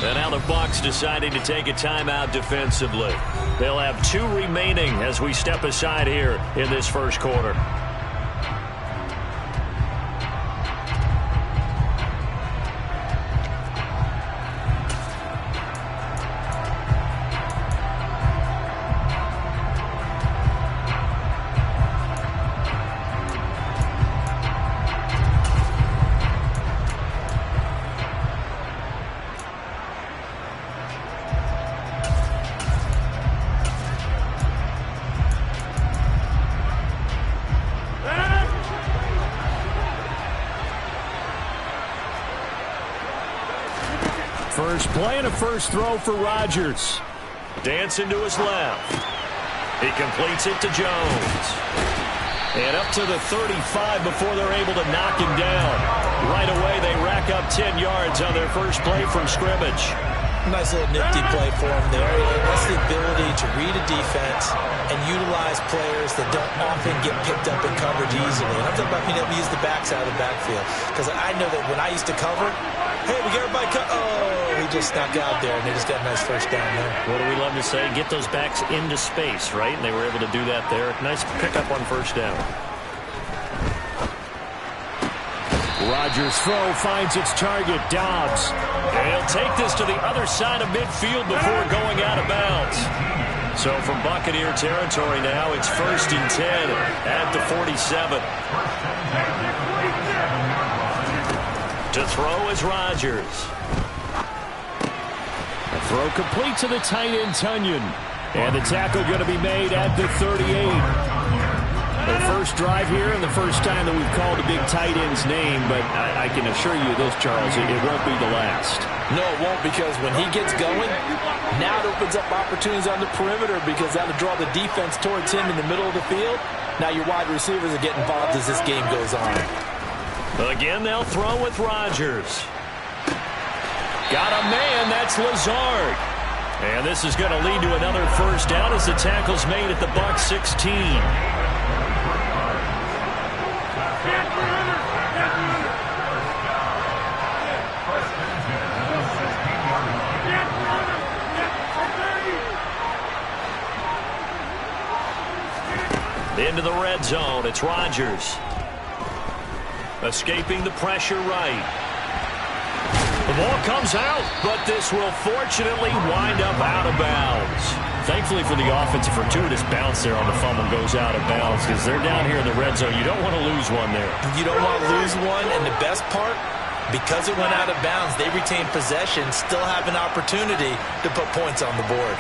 And now the Bucs deciding to take a timeout defensively. They'll have 2 remaining as we step aside here in this first quarter. First play and a first throw for Rodgers. Dancing to his left. He completes it to Jones. And up to the 35 before they're able to knock him down. Right away, they rack up 10 yards on their first play from scrimmage. Nice little nifty play for him there. And that's the ability to read a defense and utilize players that don't often get picked up in coverage easily. And I'm talking about being able to use the backside of the backfield. Because I know that when I used to cover, hey, we got everybody he just snuck out there, and they just got a nice first down there. What do we love to say? Get those backs into space, right? And they were able to do that there. Nice pickup on first down. Rodgers' throw finds its target, Dobbs. And he'll take this to the other side of midfield before going out of bounds. So from Buccaneer territory now, it's 1st and 10 at the 47. To throw is Rodgers. A throw complete to the tight end, Tunyon. And the tackle going to be made at the 38. The first drive here and the first time that we've called a big tight end's name, but I can assure you this, Charles, it won't be the last. No, it won't, because when he gets going, now it opens up opportunities on the perimeter, because that'll draw the defense towards him in the middle of the field. Now your wide receivers are getting involved as this game goes on. Again, they'll throw with Rodgers. Got a man, that's Lazard. And this is going to lead to another first down as the tackle's made at the Bucs 16. Into the red zone, it's Rodgers. Escaping the pressure right. The ball comes out, but this will fortunately wind up out of bounds. Thankfully for the offense, a fortuitous bounce there on the fumble goes out of bounds, because they're down here in the red zone. You don't want to lose one there. You don't want to lose one, and the best part, because it went out of bounds, they retain possession, still have an opportunity to put points on the board.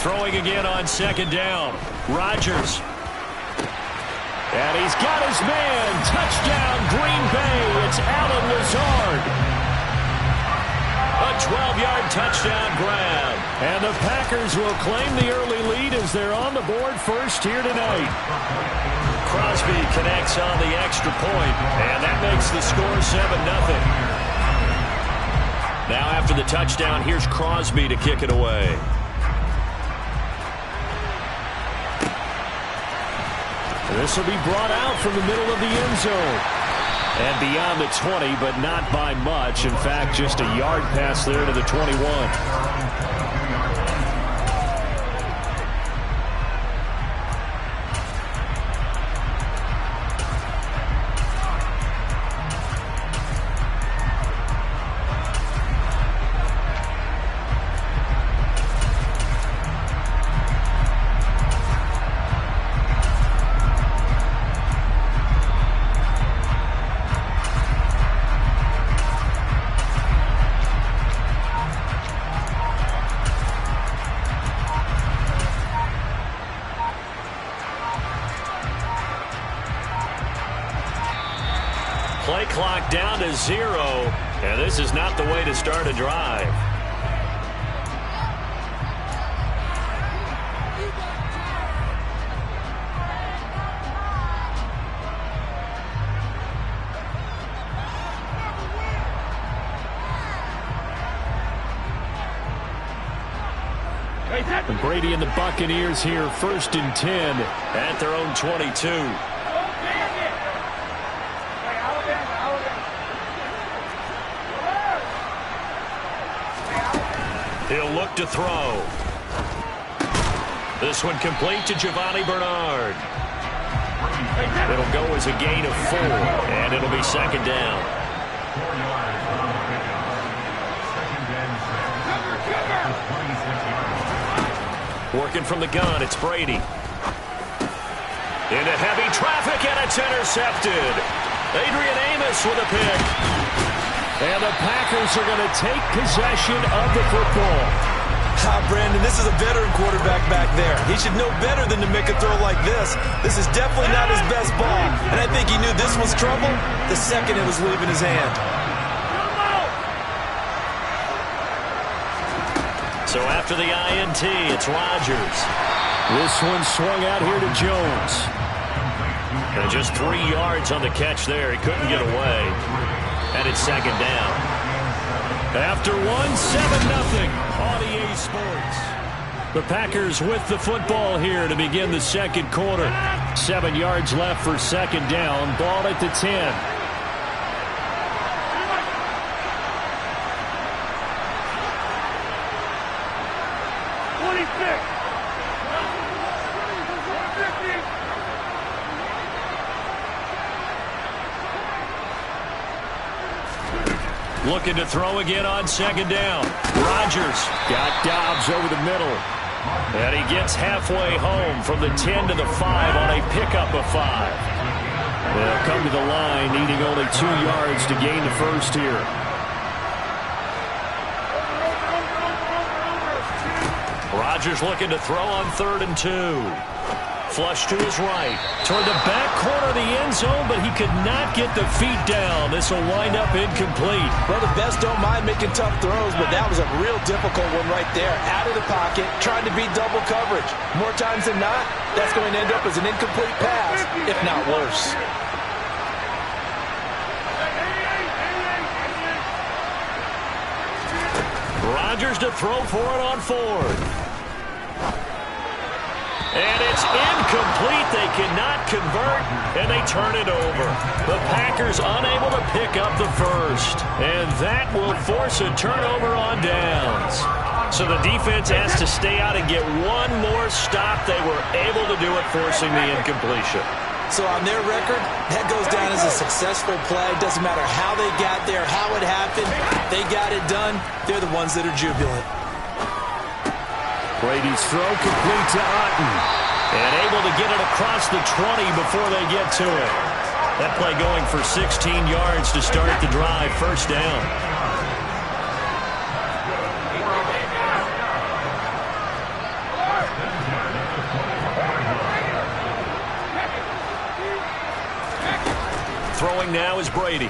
Throwing again on second down. Rodgers. And he's got his man. Touchdown, Green Bay. It's Allen Lazard. A 12-yard touchdown grab. And the Packers will claim the early lead as they're on the board first here tonight. Crosby connects on the extra point, and that makes the score 7-0. Now after the touchdown, here's Crosby to kick it away. This will be brought out from the middle of the end zone. And beyond the 20, but not by much. In fact, just a yard pass there to the 21. Play clock down to 0, and this is not the way to start a drive. And Brady and the Buccaneers here, 1st and 10 at their own 22. He'll look to throw. This one complete to Giovanni Bernard. It'll go as a gain of 4, and it'll be second down. Working from the gun, it's Brady. Into heavy traffic, and it's intercepted. Adrian Amos with a pick. And the Packers are going to take possession of the football. Brandon, this is a veteran quarterback back there. He should know better than to make a throw like this. This is definitely not his best ball. And I think he knew this was trouble the second it was leaving his hand. So after the INT, it's Rodgers. This one swung out here to Jones. And just 3 yards on the catch there. He couldn't get away. And it's second down. After 1, 7-0 on EA Sports. The Packers with the football here to begin the second quarter. 7 yards left for second down. Ball at the 10. Looking to throw again on second down. Rodgers got Dobbs over the middle. And he gets halfway home from the 10 to the 5 on a pickup of 5. They'll come to the line, needing only 2 yards to gain the first here. Rodgers looking to throw on 3rd and 2. Flush to his right. Toward the back corner of the end zone, but he could not get the feet down. This will wind up incomplete. Well, the best don't mind making tough throws, but that was a real difficult one right there. Out of the pocket, trying to beat double coverage. More times than not, that's going to end up as an incomplete pass, if not worse. Rodgers to throw for it on 4th. And it's incomplete. They cannot convert, and they turn it over. The Packers unable to pick up the first. And that will force a turnover on downs. So the defense has to stay out and get one more stop. They were able to do it, forcing the incompletion. So on their record, that goes down as a successful play. Doesn't matter how they got there, how it happened. They got it done. They're the ones that are jubilant. Brady's throw complete to Otten. And able to get it across the 20 before they get to it. That play going for 16 yards to start the drive. First down. Throwing now is Brady.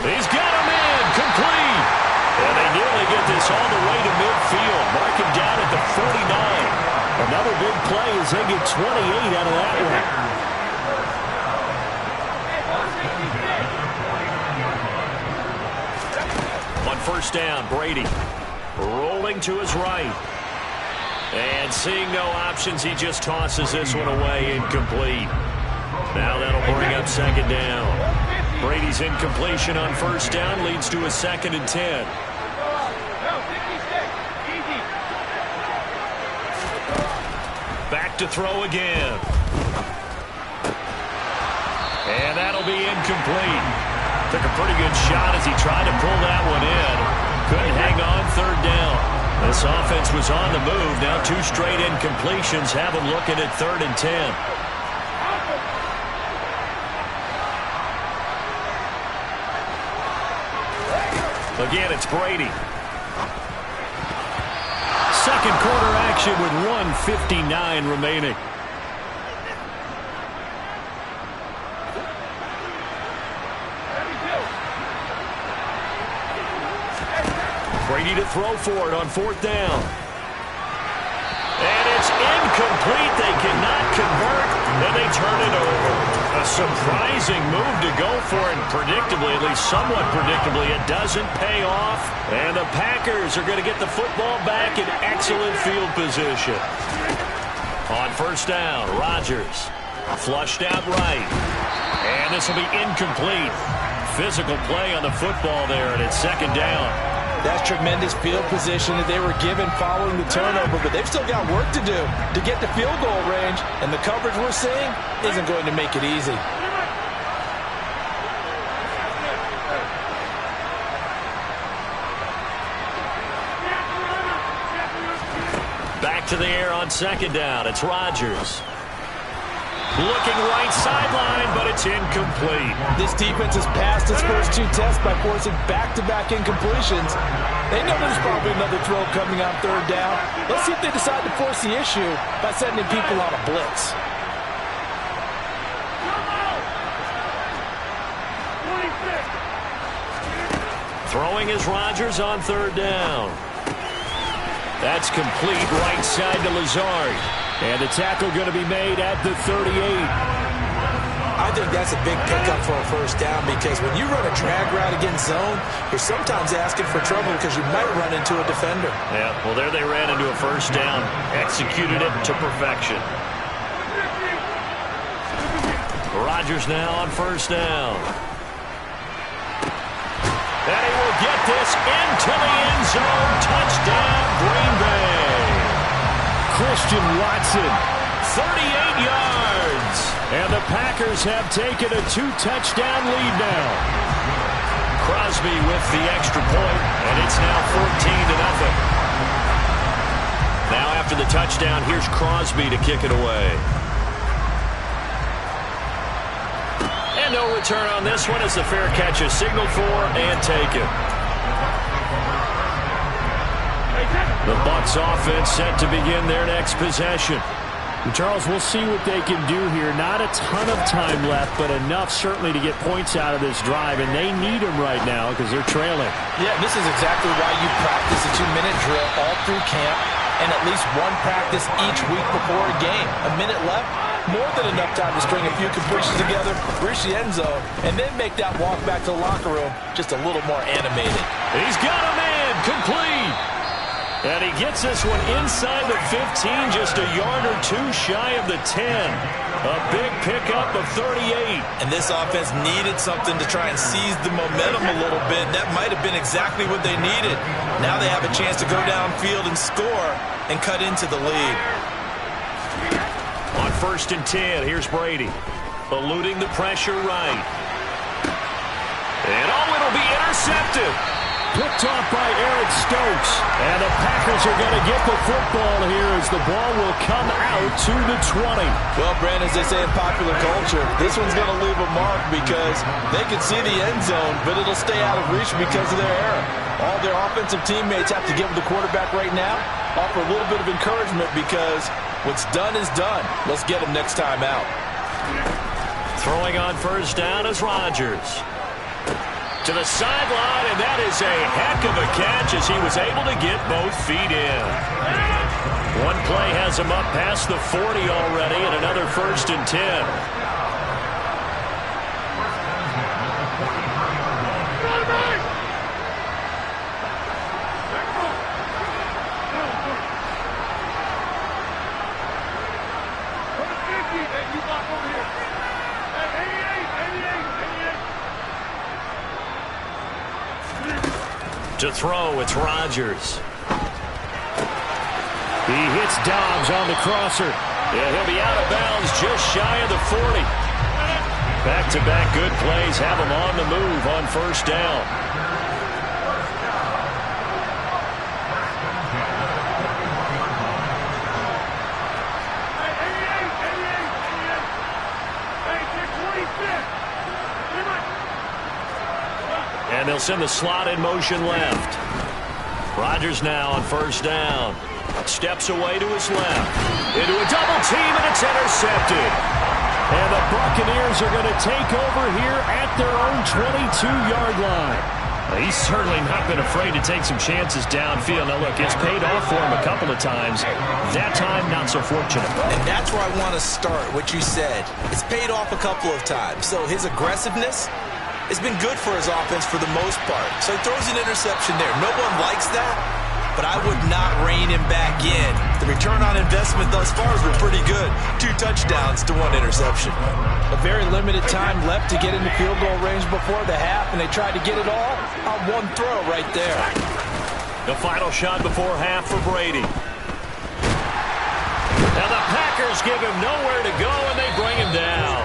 He's got him in. Complete. And they nearly get this all the way to midfield. Mark him down at the 49. Another big play as they get 28 out of that one. On first down, Brady rolling to his right. And seeing no options, he just tosses this one away, incomplete. Now that'll bring up second down. Brady's incompletion on first down leads to a 2nd and 10. Back to throw again. And that'll be incomplete. Took a pretty good shot as he tried to pull that one in. Couldn't hang on 3rd down. This offense was on the move. Now 2 straight incompletions have them looking at 3rd and 10. Again, it's Brady. Second quarter action with 1:59 remaining. Brady to throw for it on 4th down. And it's incomplete. They cannot convert, and they turn it over. A surprising move to go for it, and predictably, at least somewhat predictably, it doesn't pay off. And the Packers are going to get the football back in excellent field position. On first down, Rodgers flushed out right. And this will be incomplete. physical play on the football there, and it's second down. That's tremendous field position that they were given following the turnover, but they've still got work to do to get to field goal range, and the coverage we're seeing isn't going to make it easy. Back to the air on second down. It's Rodgers. Looking right sideline, but it's incomplete. This defense has passed its first two tests by forcing back-to-back incompletions. They know there's probably another throw coming on third down. Let's see if they decide to force the issue by sending people on a blitz. Throwing is Rodgers on third down. That's complete right side to Lazard. And the tackle going to be made at the 38. I think that's a big pickup for a first down because when you run a drag route against zone, you're sometimes asking for trouble because you might run into a defender. Yeah, well, there they ran into a first down. Executed it to perfection. Rodgers now on first down. And he will get this into the end zone. Touchdown, Green Bay. Christian Watson, 38 yards. And the Packers have taken a 2-touchdown lead now. Crosby with the extra point, and it's now 14-0. Now after the touchdown, here's Crosby to kick it away. And no return on this one as the fair catch is signaled for and taken. The Bucs offense set to begin their next possession. And Charles, we'll see what they can do here. Not a ton of time left, but enough certainly to get points out of this drive, and they need them right now because they're trailing. Yeah, this is exactly why you practice a 2-minute drill all through camp and at least one practice each week before a game. A minute left, more than enough time to string a few completions together, reach the end zone, and then make that walk back to the locker room just a little more animated. He's got a man, complete. And he gets this one inside the 15, just a yard or two shy of the 10. A big pickup of 38. And this offense needed something to try and seize the momentum a little bit. That might have been exactly what they needed. Now they have a chance to go downfield and score and cut into the lead. On 1st and 10, here's Brady. Eluding the pressure right. And it'll be intercepted. Picked off by Eric Stokes. And the Packers are going to get the football here as the ball will come out to the 20. Well, Brandon, as they say in popular culture, this one's going to leave a mark because they can see the end zone, but it'll stay out of reach because of their error. All their offensive teammates have to give the quarterback right now, offer a little bit of encouragement because what's done is done. Let's get them next time out. Throwing on first down is Rodgers. To the sideline, and that is a heck of a catch as he was able to get both feet in. One play has him up past the 40 already, and another 1st and 10. To throw, it's Rodgers. He hits Dobbs on the crosser. Yeah, he'll be out of bounds just shy of the 40. Back-to-back good plays have him on the move on first down. And they'll send the slot in motion left. Rodgers now on first down. Steps away to his left. Into a double team, and it's intercepted. And the Buccaneers are going to take over here at their own 22-yard line. He's certainly not been afraid to take some chances downfield. Now, look, it's paid off for him a couple of times. That time, not so fortunate. And that's where I want to start, what you said. It's paid off a couple of times. So his aggressiveness has been good for his offense for the most part. So he throws an interception there. No one likes that, but I would not rein him back in. The return on investment thus far has been pretty good. 2 touchdowns to 1 interception. A very limited time left to get into field goal range before the half, and they tried to get it all on 1 throw right there. The final shot before half for Brady. Now the Packers give him nowhere to go, and they bring him down.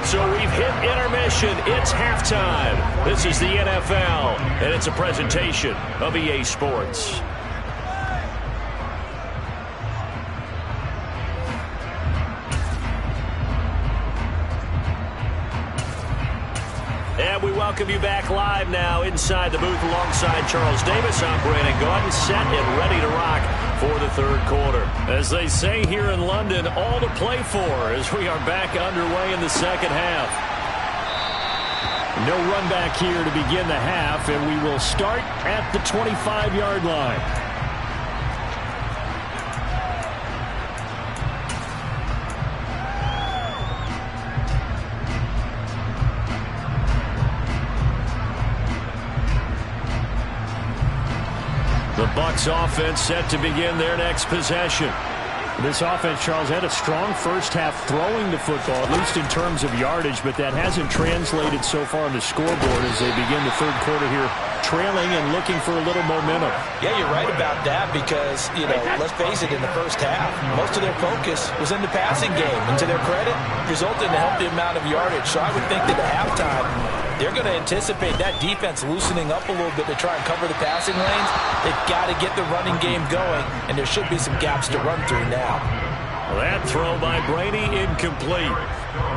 So we've hit intermission. It's halftime. This is the NFL, and it's a presentation of EA Sports. And we welcome you back live now inside the booth alongside Charles Davis. I'm Brandon Gaudin, set and ready to rock for the third quarter. As they say here in London, all to play for as we are back underway in the second half. No run back here to begin the half, and we will start at the 25-yard line. The Bucs offense set to begin their next possession. This offense, Charles, had a strong first half throwing the football, at least in terms of yardage, but that hasn't translated so far on the scoreboard as they begin the third quarter here, trailing and looking for a little momentum. Yeah, you're right about that because, let's face it, in the first half, most of their focus was in the passing game. And to their credit, resulted in a healthy amount of yardage. So I would think that at halftime, they're going to anticipate that defense loosening up a little bit to try and cover the passing lanes. They've got to get the running game going, and there should be some gaps to run through now. Well, that throw by Brady incomplete.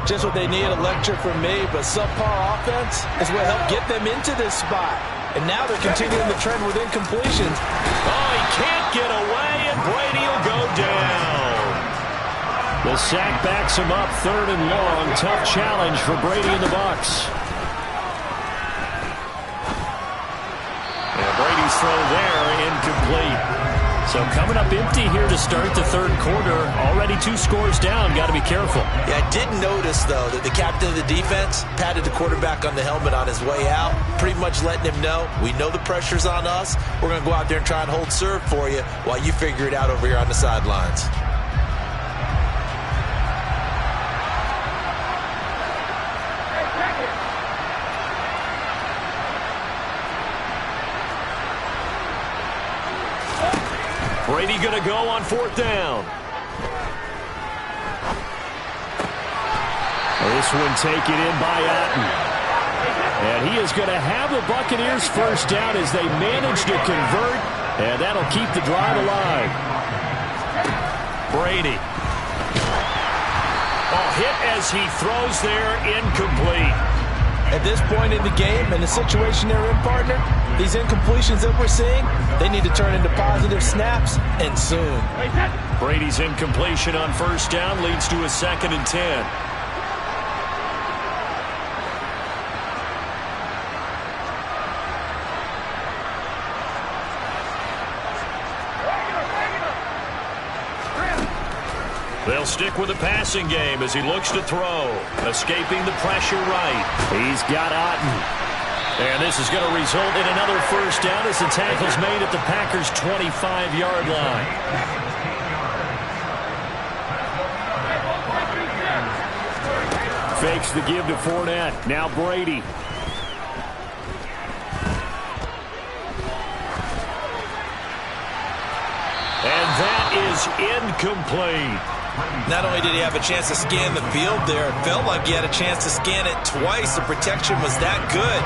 Just what they need, a lecture from me, but subpar offense is what helped get them into this spot. And now they're continuing the trend with incompletions. Oh, he can't get away, and Brady will go down. The sack backs him up, 3rd and long. Tough challenge for Brady and the Bucs. Brady's throw there, incomplete. So coming up empty here to start the third quarter. Already 2 scores down. Got to be careful. Yeah, I did notice, though, that the captain of the defense patted the quarterback on the helmet on his way out, pretty much letting him know, we know the pressure's on us. We're going to go out there and try and hold serve for you while you figure it out over here on the sidelines. Brady going to go on 4th down. This one taken in by Otten. And he is going to have the Buccaneers first down as they manage to convert. And that'll keep the drive alive. Brady. Oh, hit as he throws there, incomplete. At this point in the game and the situation they're in, partner, these incompletions that we're seeing, they need to turn into positive snaps, and soon. Brady's incompletion on 1st down leads to a 2nd and 10. They'll stick with the passing game as he looks to throw. Escaping the pressure right. He's got Otten. And this is going to result in another first down as the tackle's made at the Packers' 25-yard line. Fakes the give to Fournette. Now Brady. And that is incomplete. Not only did he have a chance to scan the field there, it felt like he had a chance to scan it twice. The protection was that good.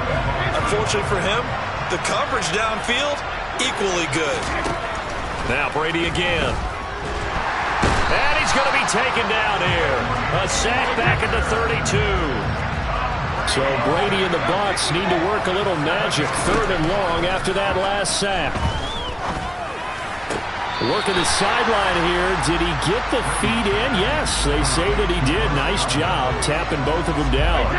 Unfortunately for him, the coverage downfield, equally good. Now Brady again. And he's going to be taken down here. A sack back at the 32. So Brady and the Bucs need to work a little magic. 3rd and long after that last sack. Working the sideline here. Did he get the feet in? Yes, they say that he did. Nice job tapping both of them down.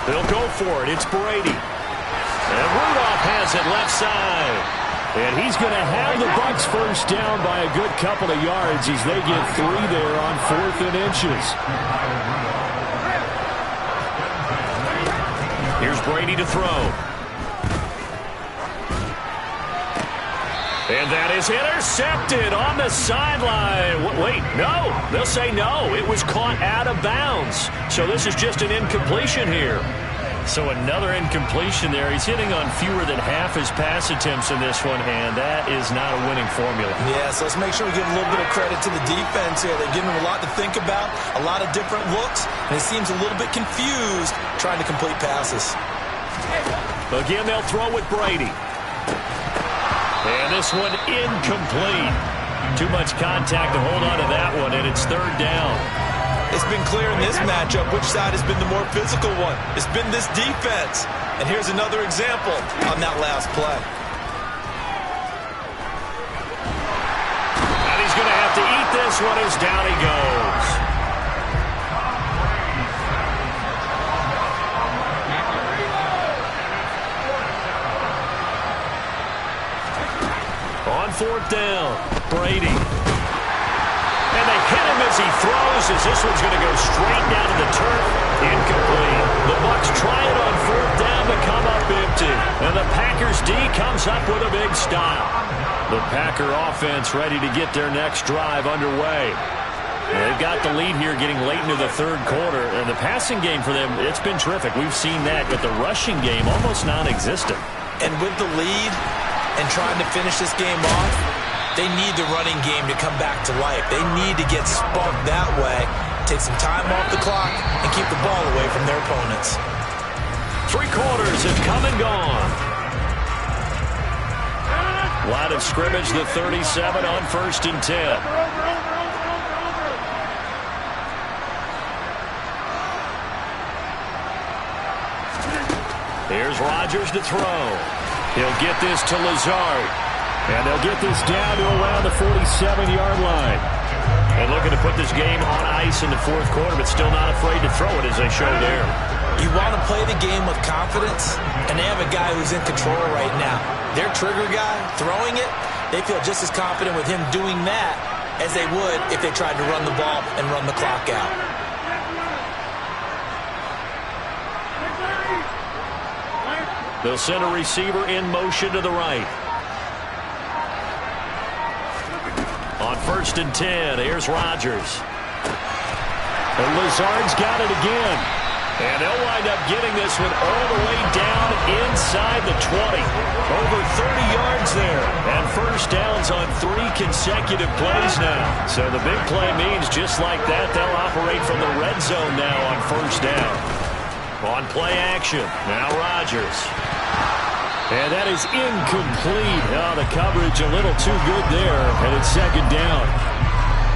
They'll go for it. It's Brady. And Rudolph has it left side. And he's going to have the Bucs first down by a good couple of yards as they get 3 there on 4th and inches. Brady to throw. And that is intercepted on the sideline. Wait, no. They'll say no. It was caught out of bounds. So this is just an incompletion here. So another incompletion there. He's hitting on fewer than half his pass attempts in this one, and that is not a winning formula. Yeah, so let's make sure we give a little bit of credit to the defense here. They're giving him a lot to think about, a lot of different looks, and he seems a little bit confused trying to complete passes. Again, they'll throw with Brady. And this one incomplete. Too much contact to hold on to that one, and it's third down. It's been clear in this matchup which side has been the more physical one. It's been this defense. And here's another example on that last play. And he's going to have to eat this one as down he goes. On fourth down, Brady. And they hit him as he throws, as this one's going to go straight down to the turf. Incomplete. The Bucs try it on fourth down to come up empty. And the Packers D comes up with a big stop. The Packer offense ready to get their next drive underway. They've got the lead here getting late into the third quarter. And the passing game for them, it's been terrific. We've seen that, but the rushing game almost non-existent. And with the lead and trying to finish this game off, they need the running game to come back to life. They need to get sparked that way, take some time off the clock, and keep the ball away from their opponents. Three quarters have come and gone. Line of scrimmage, the 37 on 1st and 10. Here's Rodgers to throw. He'll get this to Lazard. And they'll get this down to around the 47-yard line. And looking to put this game on ice in the fourth quarter, but still not afraid to throw it as they show there. You want to play the game with confidence, and they have a guy who's in control right now. Their trigger guy, throwing it, they feel just as confident with him doing that as they would if they tried to run the ball and run the clock out. They'll send a receiver in motion to the right. On 1st and 10, here's Rodgers. And Lazard's got it again. And they'll wind up getting this one all the way down inside the 20. Over 30 yards there. And first downs on 3 consecutive plays now. So the big play means just like that, they'll operate from the red zone now on first down. On play action, now Rodgers. And that is incomplete. Oh, the coverage a little too good there, and it's second down.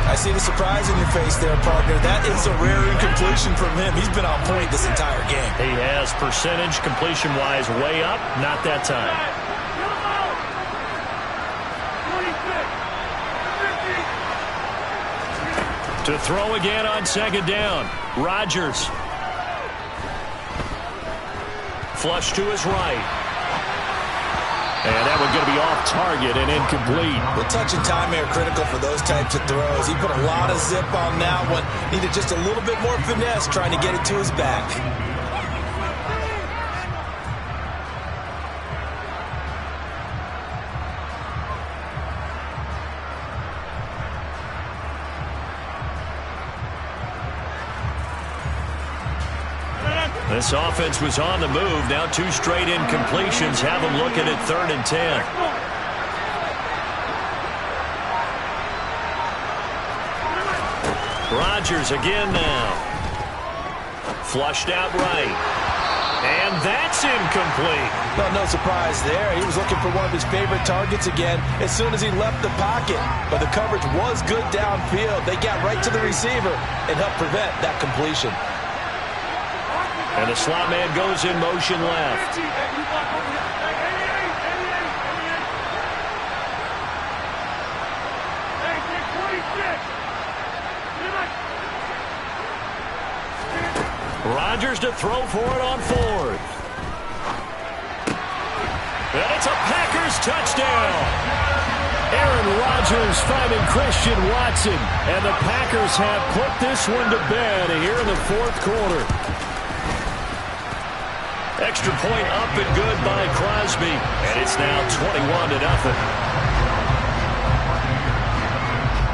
I see the surprise in your face there, partner. That is a rare incompletion from him. He's been on point this entire game. He has percentage completion-wise way up, not that time. To throw again on second down, Rodgers. Flush to his right. And that one's going to be off target and incomplete. The touch and time are critical for those types of throws. He put a lot of zip on that one. Needed just a little bit more finesse trying to get it to his back. This offense was on the move. Now 2 straight incompletions have them looking at 3rd and 10. Rodgers again now. Flushed out right. And that's incomplete. Well, no surprise there. He was looking for one of his favorite targets again as soon as he left the pocket. But the coverage was good downfield. They got right to the receiver and helped prevent that completion. And the slot man goes in motion left. Rodgers to throw for it on 4th. And it's a Packers touchdown. Aaron Rodgers finding Christian Watson. And the Packers have put this one to bed here in the fourth quarter. Extra point up and good by Crosby. And it's now 21-0.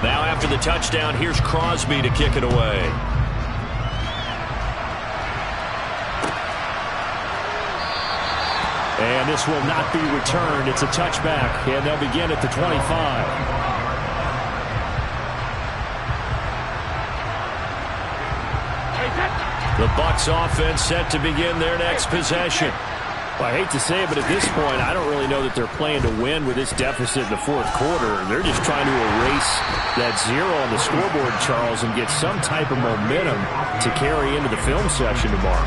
Now after the touchdown, here's Crosby to kick it away. And this will not be returned. It's a touchback, and they'll begin at the 25. The Bucs offense set to begin their next possession. Well, I hate to say it, but at this point, I don't really know that they're playing to win with this deficit in the fourth quarter. They're just trying to erase that zero on the scoreboard, Charles, and get some type of momentum to carry into the film session tomorrow.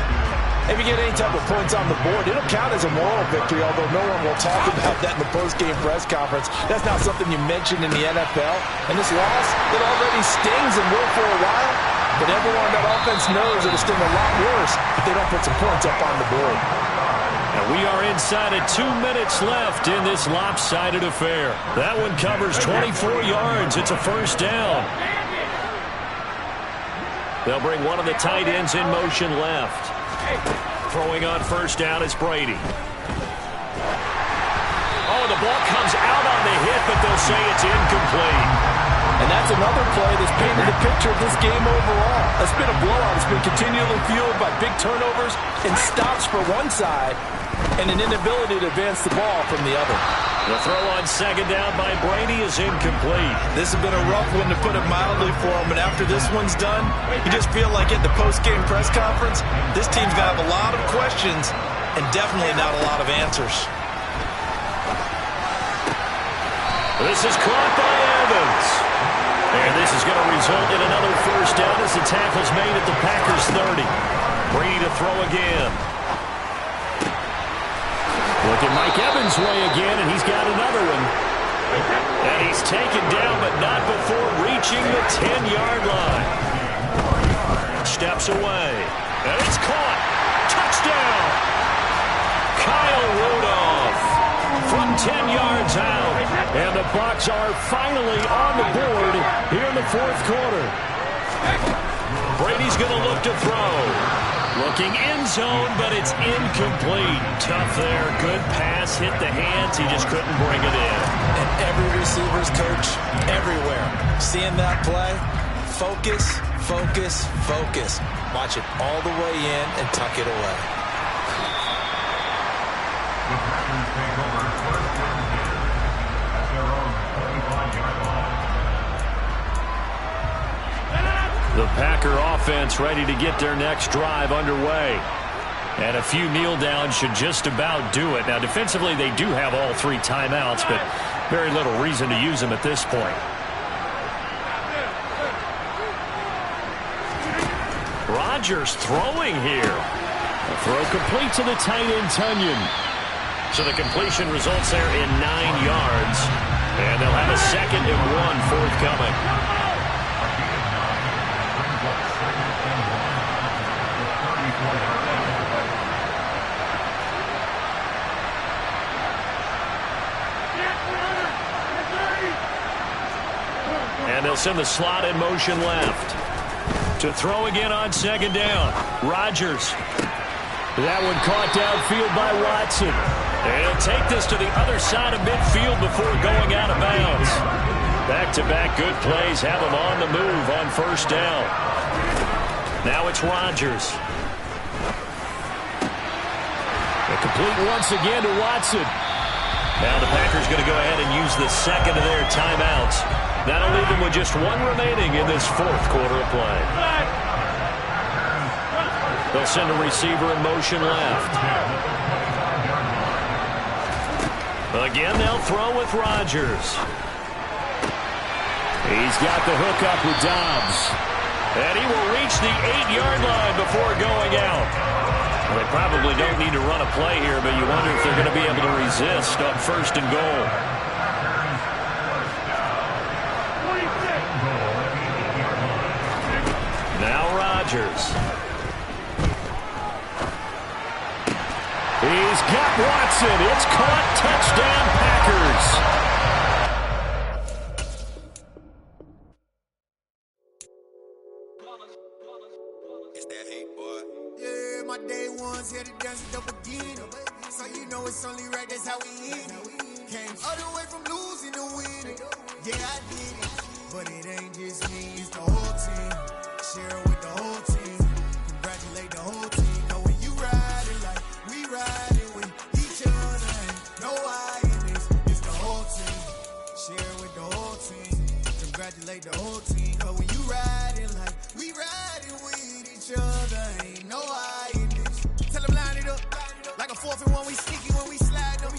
If you get any type of points on the board, it'll count as a moral victory, although no one will talk about that in the post-game press conference. That's not something you mentioned in the NFL. And this loss, it already stings and will for a while. But everyone on that offense knows it'll sting a lot worse if they don't put some points up on the board. And we are inside of 2 minutes left in this lopsided affair. That one covers 24 yards. It's a first down. They'll bring one of the tight ends in motion left. Throwing on first down is Brady. Oh, the ball comes out on the hit, but they'll say it's incomplete. And that's another play that's painted the picture of this game overall. It's been a blowout. It's been continually fueled by big turnovers and stops for one side and an inability to advance the ball from the other. The throw on second down by Brady is incomplete. This has been a rough one, to put it mildly, for him. And after this one's done, you just feel like at the post-game press conference, this team's going to have a lot of questions and definitely not a lot of answers. This is caught by Evans. And this is going to result in another first down as the tackle's made at the Packers' 30. Brady to throw again. Looking Mike Evans' way again, and he's got another one. And he's taken down, but not before reaching the 10-yard line. Steps away. And it's caught. Touchdown. Kyle Rudolph from 10 yards out. And the Bucs are finally on the board here in the fourth quarter. Brady's going to look to throw. Looking end zone, but it's incomplete. Tough there. Good pass. Hit the hands. He just couldn't bring it in. And every receiver's coach everywhere, seeing that play, focus, focus, focus. Watch it all the way in and tuck it away. The Packer offense ready to get their next drive underway. And a few kneel downs should just about do it. Now, defensively, they do have all 3 timeouts, but very little reason to use them at this point. Rodgers throwing here. A throw complete to the tight end, Tunyon. So the completion results there in 9 yards. And they'll have a 2nd and 1 forthcoming. And they'll send the slot in motion left. To throw again on second down. Rodgers. That one caught downfield by Watson. And he'll take this to the other side of midfield before going out of bounds. Back-to-back good plays have him on the move on first down. Now it's Rodgers. And complete once again to Watson. Now the Packers going to go ahead and use the 2nd of their timeouts. That'll leave them with just 1 remaining in this fourth quarter of play. They'll send a receiver in motion left. Again, they'll throw with Rodgers. He's got the hook up with Dobbs. And he will reach the 8-yard line before going out. Well, they probably don't need to run a play here, but you wonder if they're going to be able to resist on first and goal. Now Rodgers. He's got Watson. It's caught. Touchdown, Packers. It's that hate, boy. Yeah, my day ones here to dance it up again. So you know it's only right, that's how we end it. Came all the way from losing to winning. Yeah, I did it, but it ain't just me, it's the whole team. Share it with the whole team. Congratulate the whole team. Cause when you ride it like we ride it with each other, ain't no I in this, it's the whole team. Share it with the whole team. Congratulate the whole team. Cause when you ride it like we ride it with each other, ain't no I in this. Tell them line it up. Like a 4th and 1, we sneaky when we slide them.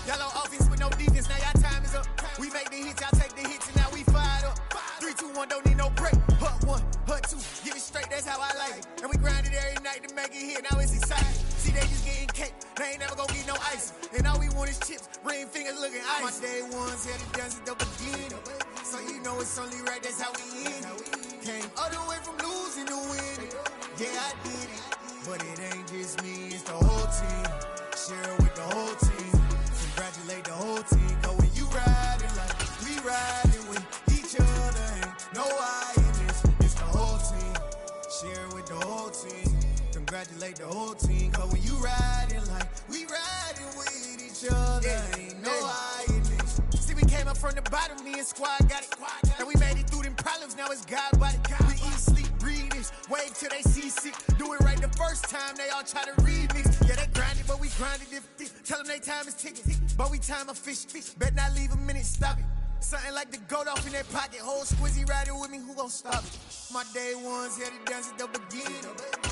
Yellow offense with no defense, now y'all time is up. We make the hits, y'all take the hits, and now we fired up. 3, 2, 1, don't need no break. Hut 1, hut 2, give it straight, that's how I like it. And we grind it every night to make it hit, now it's exciting. See, they just getting cake, they ain't never gonna get no ice. And all we want is chips, ring fingers looking ice. My day ones here to dance it up again. So you know it's only right, that's how we end it. Came all the way from losing to winning. Yeah, I did it, but it ain't just me, it's the whole team. Share it with the whole team. Congratulate the whole team. Cause when you ride it like we ride it with each other, ain't no I in this, it's the whole team. Share it with the whole team. Congratulate the whole team. Cause when you ride it like we ride it with each other, ain't no I in this. See, we came up from the bottom, me and squad got it. And we made it through them problems, now it's God body. We eat, sleep, breathe this, wait till they see sick. Do it right the first time, they all try to remix. Yeah, they grind it, but we grind it different. Tell them they time is ticking, but we time a fish. Bet not leave a minute, stop it. Something like the goat off in their pocket. Whole squizzy riding with me, who gon' stop it? My day ones here to dance it up again.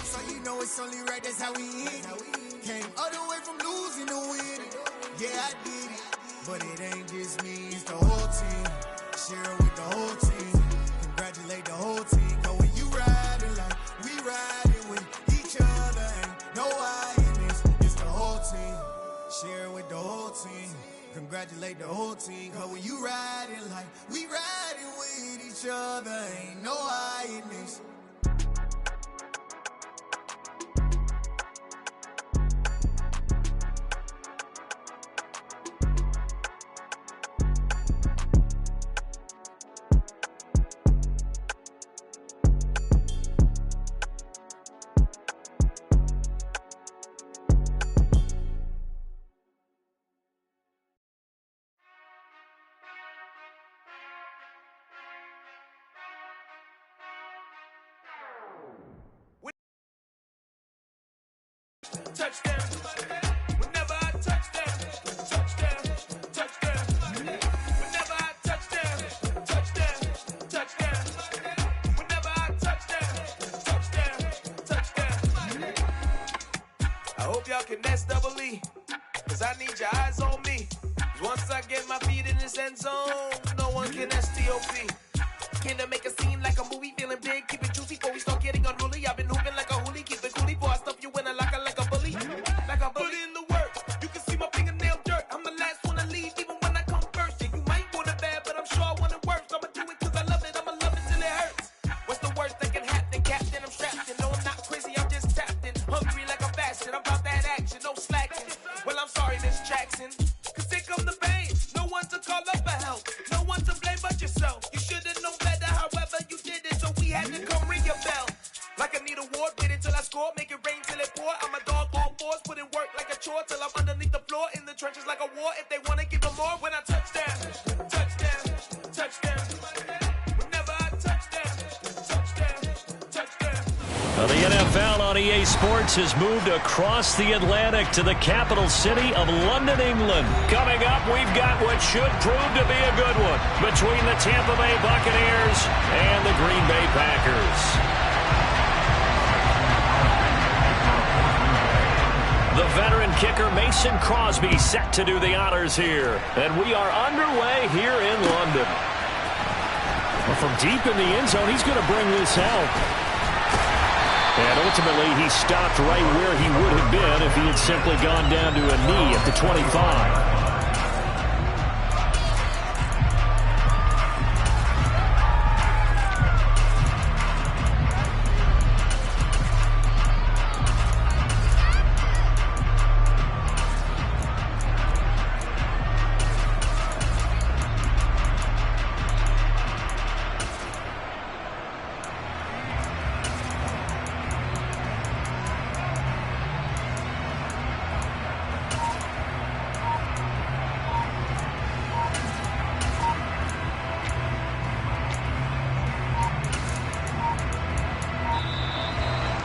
So you know it's only right, that's how we end it. Came all the way from losing to winning. Yeah, I did it, but it ain't just me, it's the whole team. Share it with the whole team. Congratulate the whole team. Cause when you ride it like we ride it with each other, ain't no I in this, it's the whole team. Share it with the whole team. Congratulate the whole team. Cause when you ride it like we ride it with each other, ain't no I in this. Touchdown. Whenever I touch down, touchdown, touchdown. Whenever I touchdown, touchdown, touchdown. Whenever I touchdown, touchdown. I hope y'all can double E, cause I need your eyes on me. Once I get my feet in this end zone, no one can STOP. Can I make a scene like a movie, feeling big, keep it juicy before we start getting unruly. I've been hooping like a hoolie, keep it coolie before I stuff you in a locker like a bully. Like a bully. Put in the work, you can see my fingernail dirt. I'm the last one to leave, even when I come first. Yeah, you might want it bad, but I'm sure I want it worse. I'ma do it cause I love it, I'ma love it till it hurts. What's the worst that can happen, Captain? I'm strapped in, no I'm not crazy, I'm just tapped in. Hungry like a fashion, I'm about that action, no slacking. Well, I'm sorry, Miss Jackson, cause here come the pain. No one to call up for help, no one to blame but yourself. You should've known better, however you did it, so we had to come ring your bell. Like I need a ward, wait until I score, make it rain till it pour. I'm a dog, all fours, put in work like a chore till I'm underneath the floor, in the trenches like a war. If they wanna give them more, when I touchdown, touchdown, touchdown. Whenever I touchdown, touchdown, touchdown. Well, the NFL on EA Sports has moved across the Atlantic to the capital city of London, England. Coming up, we've got what should prove to be a good one between the Tampa Bay Buccaneers and the Green Bay Packers. The veteran kicker Mason Crosby set to do the honors here. And we are underway here in London. Well, from deep in the end zone, he's going to bring this out. And ultimately, he stopped right where he would have been if he had simply gone down to a knee at the 25.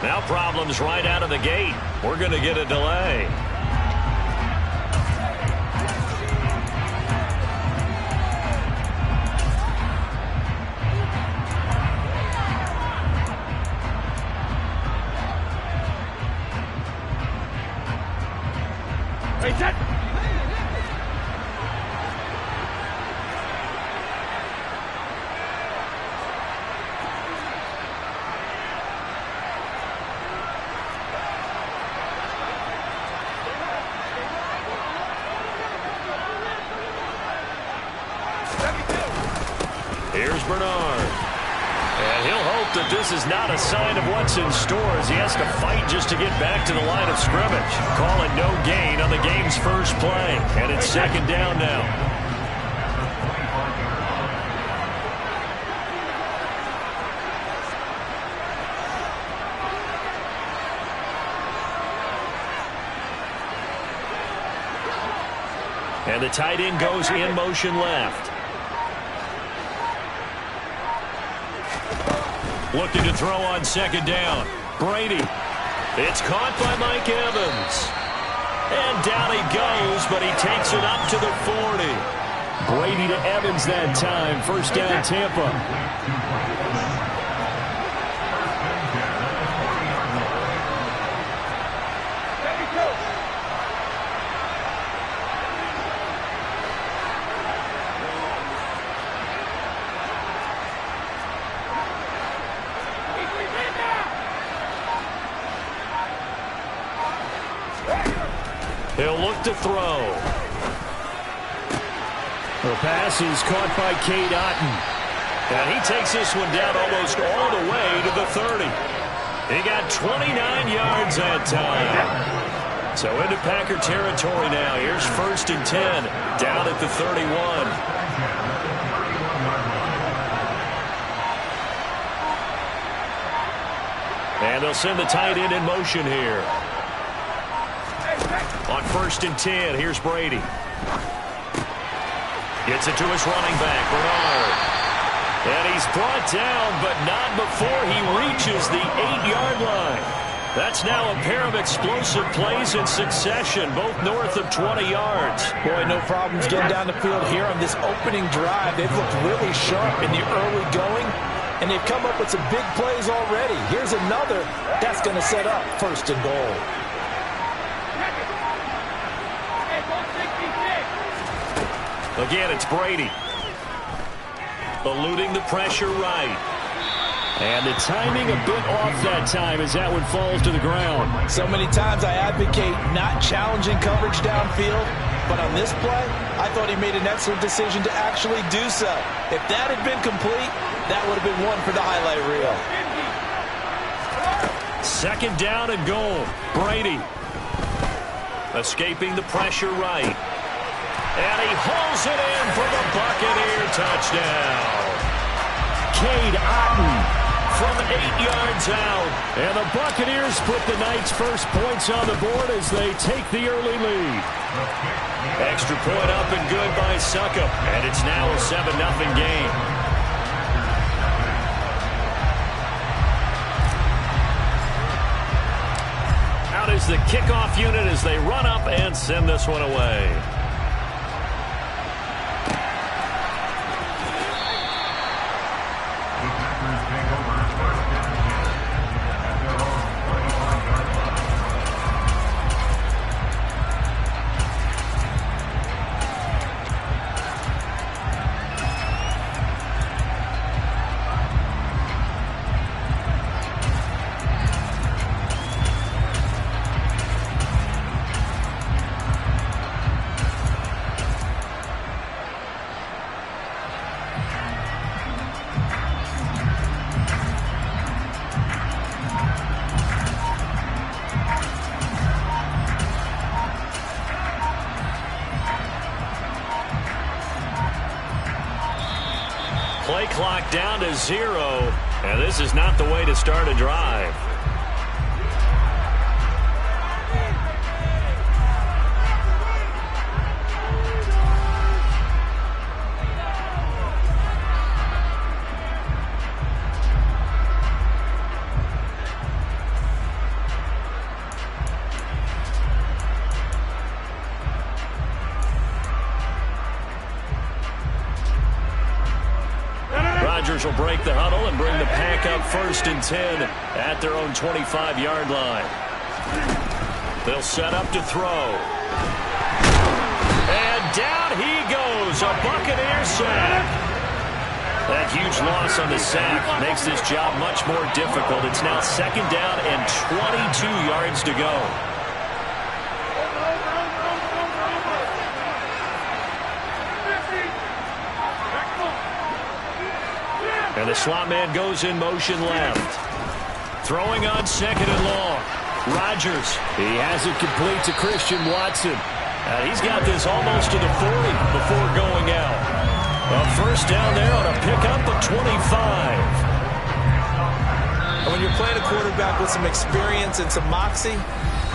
Now problems right out of the gate. We're going to get a delay. Hey, set! Here's Bernard. And he'll hope that this is not a sign of what's in store as he has to fight just to get back to the line of scrimmage. Call it no gain on the game's first play. And it's second down now. And the tight end goes in motion left. Looking to throw on second down. Brady. It's caught by Mike Evans. And down he goes, but he takes it up to the 40. Brady to Evans that time. First down, Tampa. He'll look to throw. The pass is caught by Cade Otton. And he takes this one down almost all the way to the 30. He got 29 yards that time. So into Packer territory now. Here's first and 10 down at the 31. And they'll send the tight end in motion here. On first and 10, here's Brady. Gets it to his running back, Bernard. And he's brought down, but not before he reaches the 8-yard line. That's now a pair of explosive plays in succession, both north of 20 yards. Boy, no problems getting down the field here on this opening drive. They've looked really sharp in the early going, and they've come up with some big plays already. Here's another that's going to set up first and goal. Again, it's Brady. Eluding the pressure right. And the timing a bit off that time as that one falls to the ground. So many times I advocate not challenging coverage downfield, but on this play, I thought he made an excellent decision to actually do so. If that had been complete, that would have been one for the highlight reel. Second down and goal. Brady. Escaping the pressure right. And he hauls it in for the Buccaneer touchdown. Cade Otton from 8 yards out. And the Buccaneers put the Knights' first points on the board as they take the early lead. Extra point up and good by Succop. And it's now a 7-0 game. Out is the kickoff unit as they run up and send this one away. Play clock down to 0, and this is not the way to start a drive. Rodgers will break the huddle and bring the pack up 1st and 10 at their own 25-yard line. They'll set up to throw. And down he goes, a Buccaneer sack. That huge loss on the sack makes this job much more difficult. It's now 2nd down and 22 yards to go. And the slot man goes in motion left. Throwing on 2nd and long. Rodgers. He has it complete to Christian Watson. He's got this almost to the 40 before going out. A 1st down there on a pickup of 25. And when you're playing a quarterback with some experience and some moxie,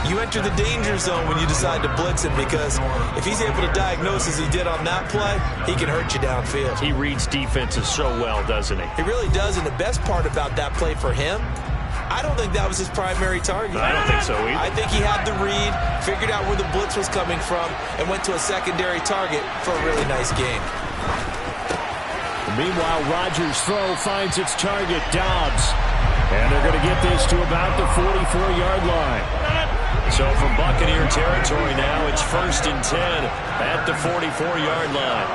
you enter the danger zone when you decide to blitz him, because if he's able to diagnose as he did on that play, he can hurt you downfield. He reads defenses so well, doesn't he? He really does, and the best part about that play for him, I don't think that was his primary target. I don't think so either. I think he had the read, figured out where the blitz was coming from, and went to a secondary target for a really nice game. Meanwhile, Rodgers' throw finds its target, Dobbs. And they're going to get this to about the 44-yard line. So from Buccaneer territory now, it's 1st and 10 at the 44-yard line.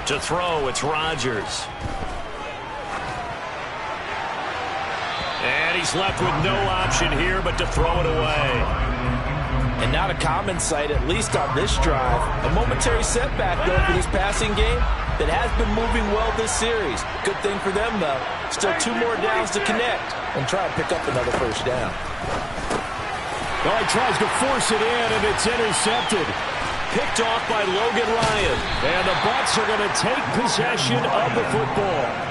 To throw, it's Rodgers. And he's left with no option here but to throw it away. And not a common sight, at least on this drive. A momentary setback, though, for this passing game that has been moving well this series. Good thing for them, though. Still 2 more downs to connect and try and pick up another 1st down. Oh, he tries to force it in, and it's intercepted. Picked off by Logan Ryan. And the Bucs are going to take possession of the football.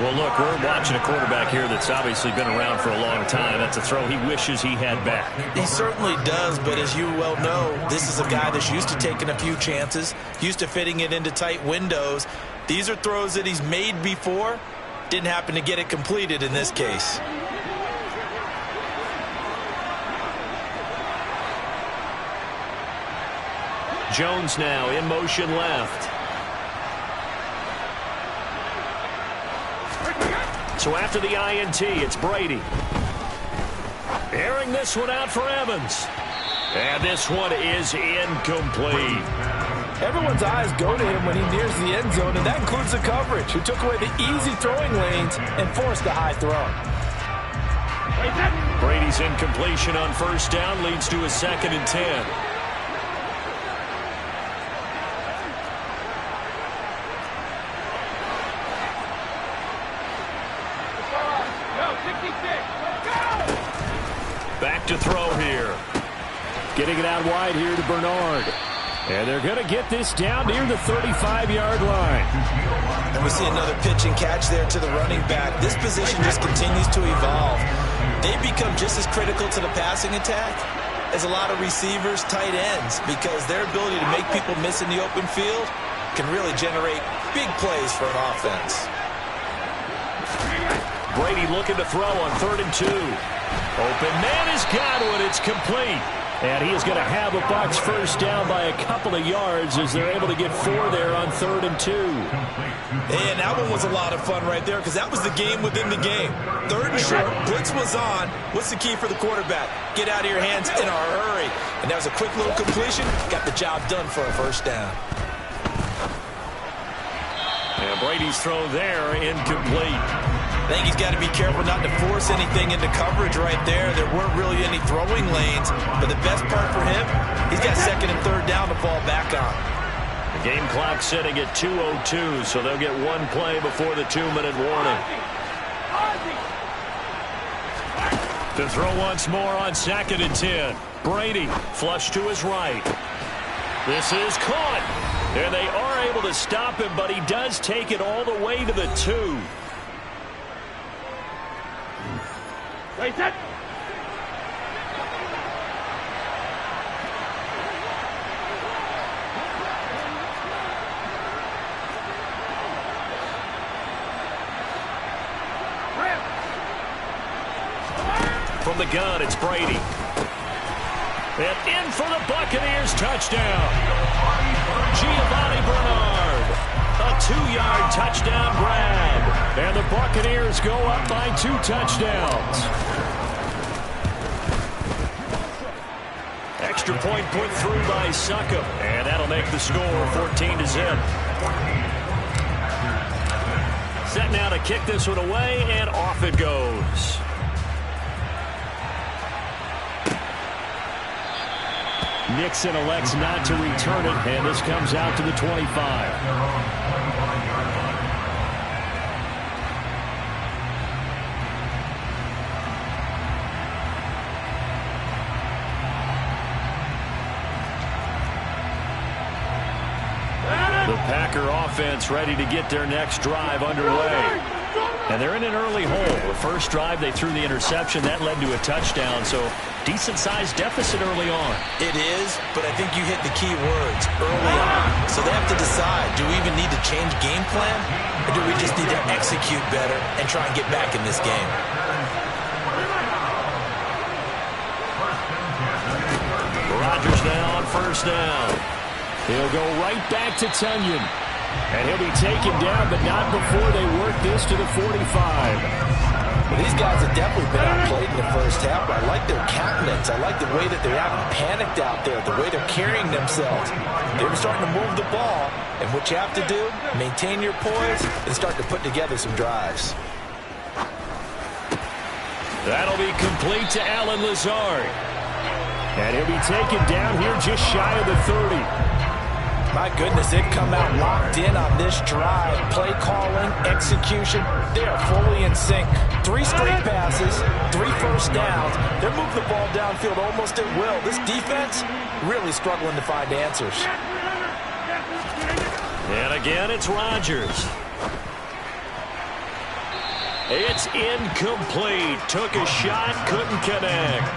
Well, look, we're watching a quarterback here that's obviously been around for a long time. That's a throw he wishes he had back. He certainly does, but as you well know, this is a guy that's used to taking a few chances, used to fitting it into tight windows. These are throws that he's made before. Didn't happen to get it completed in this case. Jones now in motion left. So after the INT, it's Brady. Airing this one out for Evans. And this one is incomplete. Everyone's eyes go to him when he nears the end zone, and that includes the coverage, who took away the easy throwing lanes and forced a high throw. Brady's incompletion on 1st down leads to a 2nd and 10. Back to throw here. Getting it out wide here to Bernard. And they're going to get this down near the 35-yard line. And we see another pitch and catch there to the running back. This position just continues to evolve. They become just as critical to the passing attack as a lot of receivers, tight ends, because their ability to make people miss in the open field can really generate big plays for an offense. Brady looking to throw on 3rd and 2. Open man has got one. It's complete. And he is going to have a Bucs 1st down by a couple of yards as they're able to get 4 there on 3rd and 2. And that one was a lot of fun right there, because that was the game within the game. 3rd and short, blitz was on. What's the key for the quarterback? Get out of your hands in a hurry. And that was a quick little completion. Got the job done for a 1st down. And Brady's throw there incomplete. I think he's got to be careful not to force anything into coverage right there. There weren't really any throwing lanes, but the best part for him, he's got 2nd and 3rd down to fall back on. The game clock sitting at 2:02, so they'll get 1 play before the 2-minute warning. To throw once more on 2nd and 10. Brady flush to his right. This is caught. And they are able to stop him, but he does take it all the way to the 2. Right, set. From the gun, it's Brady. And in for the Buccaneers touchdown. Giovanni Bernard. A 2-yard touchdown grab. And the Buccaneers go up by 2 touchdowns. Extra point put through by Succop. And that'll make the score 14-0. Set now to kick this one away, and off it goes. Nixon elects not to return it, and this comes out to the 25. The Packer offense ready to get their next drive underway. And they're in an early hole. The first drive, they threw the interception. That led to a touchdown, so decent-sized deficit early on. It is, but I think you hit the key words, early on. So they have to decide, do we even need to change game plan, or do we just need to execute better and try and get back in this game? Rodgers now on first down. He'll go right back to Tonyan. And he'll be taken down, but not before they work this to the 45. Well, these guys have definitely been outplayed in the first half, but I like their countenance. I like the way that they haven't panicked out there, the way they're carrying themselves. They're starting to move the ball, and what you have to do, maintain your poise and start to put together some drives. That'll be complete to Allen Lazard. And he'll be taken down here just shy of the 30. My goodness, they've come out locked in on this drive. Play calling, execution, they are fully in sync. 3 straight passes, 3 first downs. They're moving the ball downfield almost at will. This defense really struggling to find answers. And again, it's Rodgers. It's incomplete. Took a shot, couldn't connect.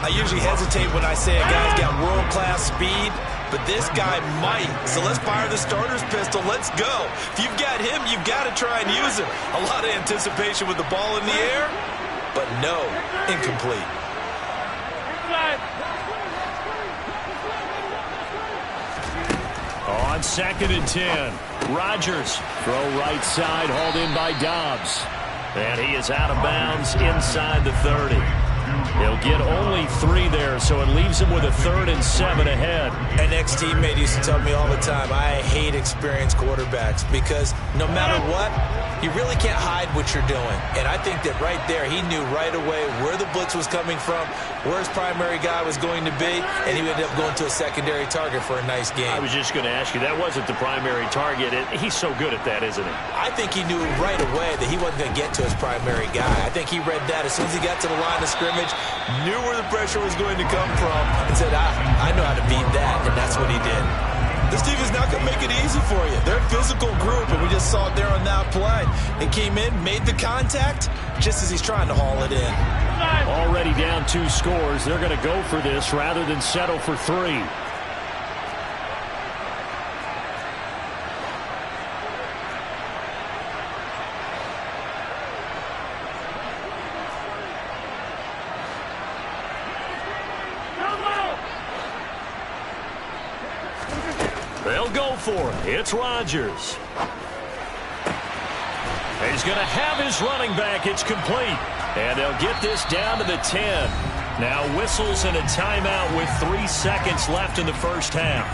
I usually hesitate when I say a guy's got world-class speed, but this guy might. So let's fire the starter's pistol. Let's go. If you've got him, you've got to try and use him. A lot of anticipation with the ball in the air, but no, incomplete. On 2nd and 10, Rodgers. Throw right side, hauled in by Dobbs. And he is out of bounds inside the 30. He'll get only 3 there, so it leaves him with a 3rd and 7 ahead. An ex-teammate used to tell me all the time, I hate experienced quarterbacks because no matter what, you really can't hide what you're doing. And I think that right there, he knew right away where the blitz was coming from, where his primary guy was going to be, and he ended up going to a secondary target for a nice game. I was just going to ask you, that wasn't the primary target. He's so good at that, isn't he? I think he knew right away that he wasn't going to get to his primary guy. I think he read that as soon as he got to the line of scrimmage, knew where the pressure was going to come from, and said, I know how to beat that, and that's what he did. This team is not going to make it easy for you. They're a physical group, and we just saw it there on that play. It came in, made the contact, just as he's trying to haul it in. Already down 2 scores. They're going to go for this rather than settle for 3. They'll go for it. It's Rodgers. He's going to have his running back. It's complete. And they'll get this down to the 10. Now whistles and a timeout with 3 seconds left in the first half.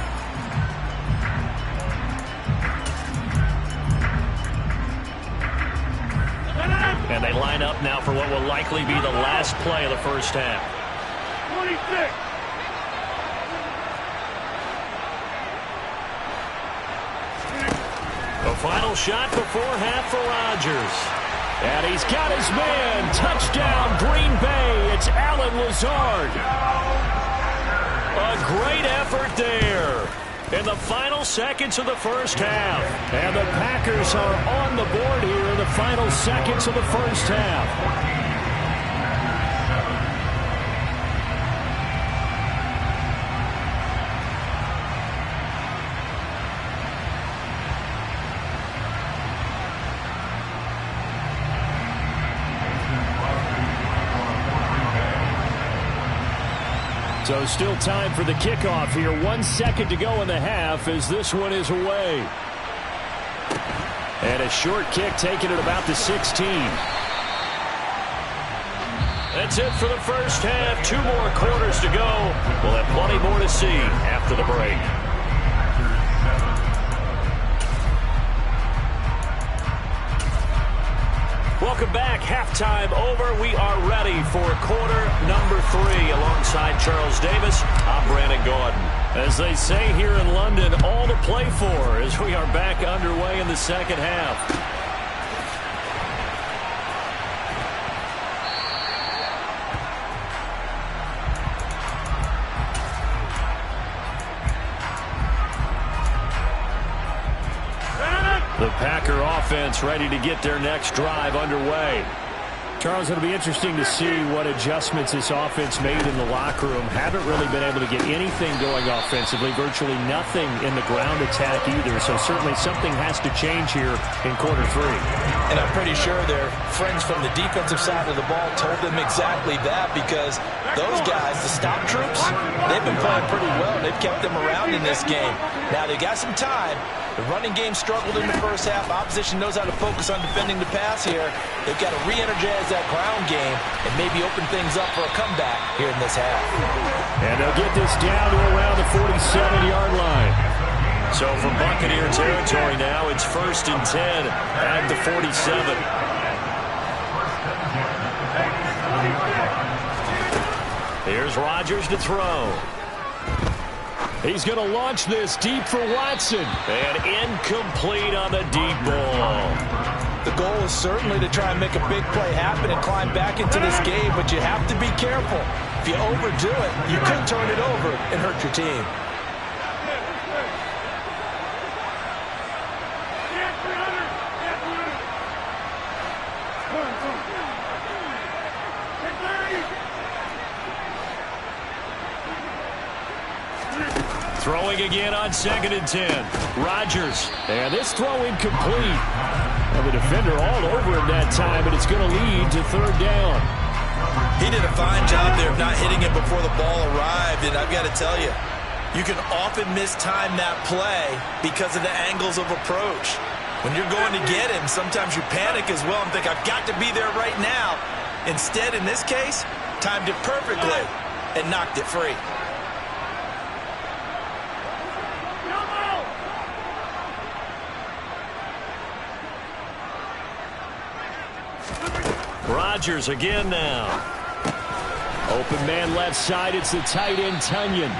And they line up now for what will likely be the last play of the first half. 26. The final shot before half for Rodgers. And he's got his man. Touchdown, Green Bay. It's Allen Lazard. A great effort there in the final seconds of the first half. And the Packers are on the board here in the final seconds of the first half. So still time for the kickoff here. 1 second to go in the half as this one is away. And a short kick taken at about the 16. That's it for the first half. 2 more quarters to go. We'll have plenty more to see after the break. Welcome back. Halftime over. We are ready for quarter number 3. Alongside Charles Davis, I'm Brandon Gaudin. As they say here in London, all to play for as we are back underway in the second half. The Packer offense ready to get their next drive underway. Charles, it'll be interesting to see what adjustments this offense made in the locker room. Haven't really been able to get anything going offensively, virtually nothing in the ground attack either. So certainly something has to change here in quarter 3. And I'm pretty sure their friends from the defensive side of the ball told them exactly that, because those guys, the stop troops, they've been playing pretty well. They've kept them around in this game. Now they got some time. The running game struggled in the first half. Opposition knows how to focus on defending the pass here. They've got to re-energize that ground game and maybe open things up for a comeback here in this half. And they'll get this down to around the 47-yard line. So from Buccaneer territory now, it's 1st and 10 at the 47. Here's Rodgers to throw. He's going to launch this deep for Watson. And incomplete on the deep ball. The goal is certainly to try and make a big play happen and climb back into this game, but you have to be careful. If you overdo it, you could turn it over and hurt your team. Throwing again on 2nd and 10. Rodgers. And this throw incomplete. And the defender all over him that time, and it's going to lead to 3rd down. He did a fine job there of not hitting it before the ball arrived, and I've got to tell you, you can often mistime that play because of the angles of approach. When you're going to get him, sometimes you panic as well and think, I've got to be there right now. Instead, in this case, timed it perfectly and knocked it free. Rodgers again now. Open man left side. It's the tight end, Tonyan.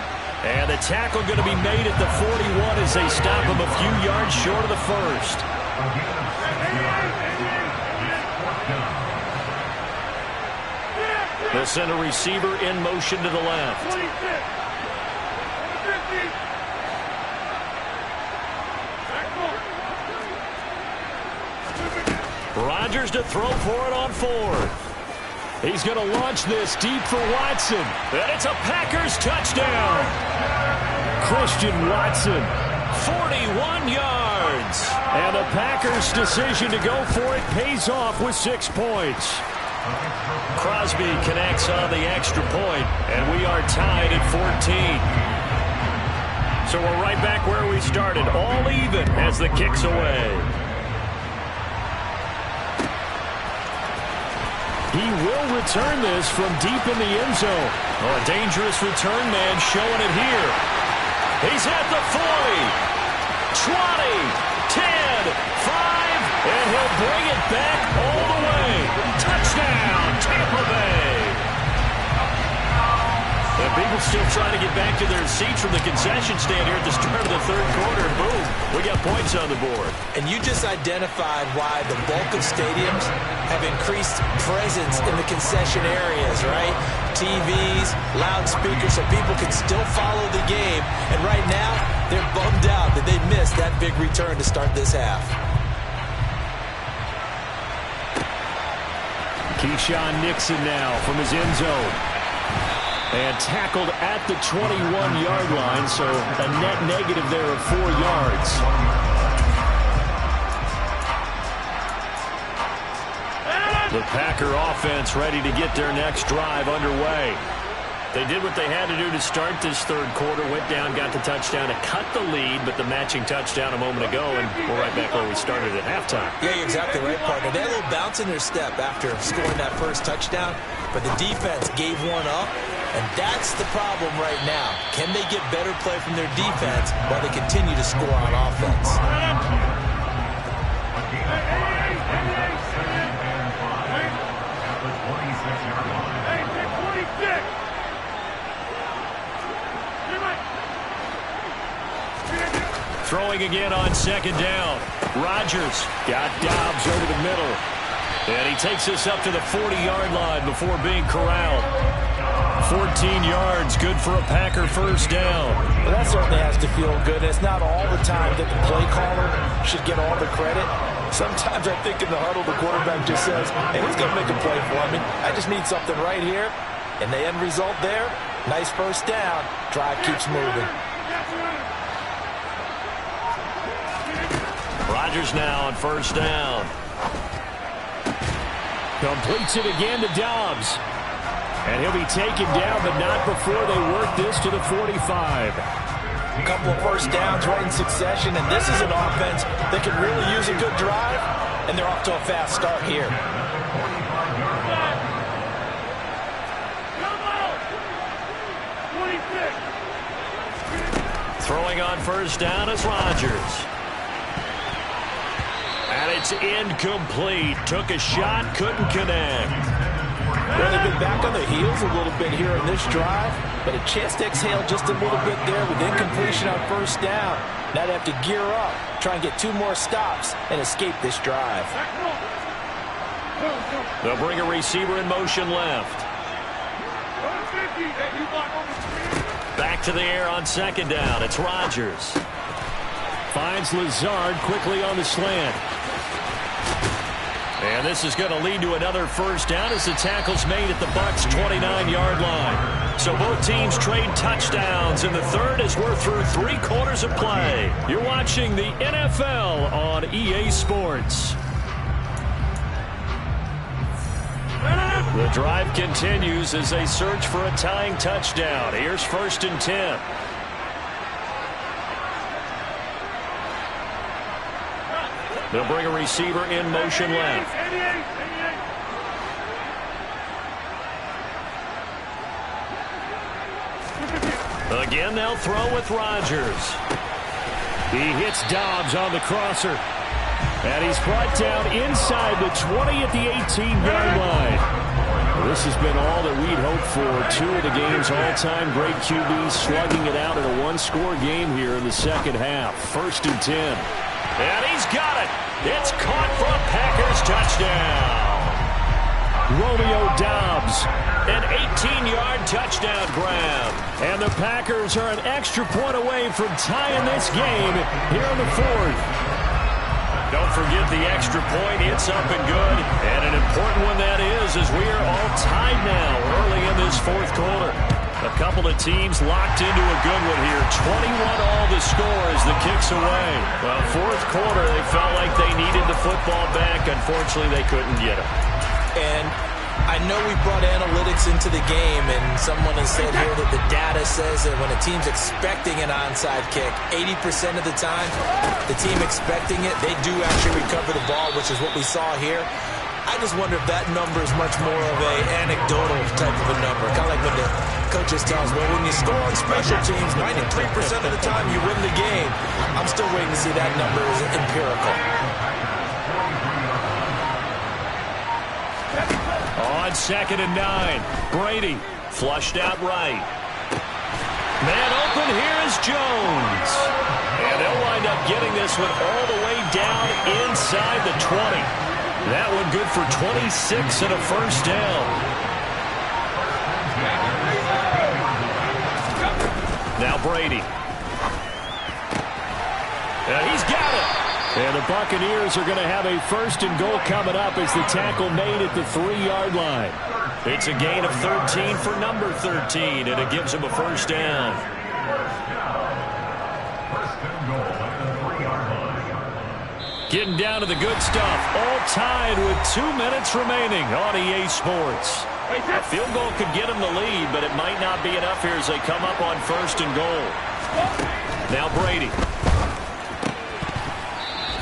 And the tackle going to be made at the 41 as they stop him a few yards short of the 1st. They'll send a receiver in motion to the left. Rodgers to throw for it on 4th. He's going to launch this deep for Watson. And it's a Packers touchdown. Christian Watson. 41 yards. And the Packers' decision to go for it pays off with 6 points. Crosby connects on the extra point, and we are tied at 14. So we're right back where we started, all even as the kick's away. He will return this from deep in the end zone. Oh, a dangerous return man showing it here. He's at the 40, 20, 10, 5, and he'll bring it back all the way. Touchdown, Tampa Bay. And people still trying to get back to their seats from the concession stand here at the start of the 3rd quarter. Boom, we got points on the board. And you just identified why the bulk of stadiums have increased presence in the concession areas, right? TVs, loudspeakers, so people can still follow the game. And right now, they're bummed out that they missed that big return to start this half. Keyshawn Nixon now from his end zone. And tackled at the 21-yard line, so a net negative there of 4 yards. The Packer offense ready to get their next drive underway. They did what they had to do to start this third quarter, went down, got the touchdown to cut the lead, but the matching touchdown a moment ago, and we're right back where we started at halftime. Yeah, you're exactly right, partner. They had a little bounce in their step after scoring that first touchdown, but the defense gave one up, and that's the problem right now. Can they get better play from their defense while they continue to score on offense? Throwing again on second down. Rodgers got Dobbs over the middle. And he takes us up to the 40-yard line before being corralled. 14 yards, good for a Packer first down. Well, that certainly has to feel good. It's not all the time that the play caller should get all the credit. Sometimes I think in the huddle, the quarterback just says, hey, who's going to make a play for me? I just need something right here. And the end result there, nice first down. Drive keeps moving. Rodgers now on first down. Completes it again to Dobbs. And he'll be taken down, but not before they work this to the 45. A couple of first downs right in succession, and this is an offense that can really use a good drive, and they're off to a fast start here. Throwing on first down is Rodgers. And it's incomplete. Took a shot, couldn't connect. Well, they've been back on their heels a little bit here in this drive, but a chance to exhale just a little bit there with incompletion on first down. Now they have to gear up, try and get 2 more stops, and escape this drive. They'll bring a receiver in motion left. Back to the air on second down. It's Rodgers. Finds Lazard quickly on the slant. And this is going to lead to another first down as the tackle's made at the Bucs' 29-yard line. So both teams trade touchdowns in the third as we're through 3 quarters of play. You're watching the NFL on EA Sports. The drive continues as they search for a tying touchdown. Here's first and 10. They'll bring a receiver in motion left. Again, they'll throw with Rodgers. He hits Dobbs on the crosser. And he's brought down inside the 20 at the 18-yard line. Well, this has been all that we'd hoped for. 2 of the game's all-time great QBs slugging it out in a 1-score game here in the second half. First and 10. And he's got it. It's caught for a Packers touchdown. Romeo Dobbs, an 18-yard touchdown grab. And the Packers are an extra point away from tying this game here in the fourth. Don't forget the extra point. It's up and good. And an important one that is, as we are all tied now early in this fourth quarter. A couple of teams locked into a good one here. 21-all the score as the kick's away. Well, fourth quarter, they felt like they needed the football back. Unfortunately, they couldn't get it. And I know we brought analytics into the game, and someone has said here that the data says that when a team's expecting an onside kick, 80% of the time, the team expecting it, they do actually recover the ball, which is what we saw here. I just wonder if that number is much more of a anecdotal type of a number. Kind of like when the coaches tell us, well, when you score on special teams, 93% of the time you win the game. I'm still waiting to see that number is empirical. On second and 9, Brady flushed out right. Man open, here is Jones. And they'll wind up getting this one all the way down inside the 20. That one good for 26 and a first down. Now Brady. And he's got it. And the Buccaneers are going to have a first and goal coming up as the tackle made at the 3-yard line. It's a gain of 13 for number 13, and it gives him a first down. Getting down to the good stuff. All tied with 2 minutes remaining on EA Sports. A field goal could get them the lead, but it might not be enough here as they come up on 1st and goal. Now Brady.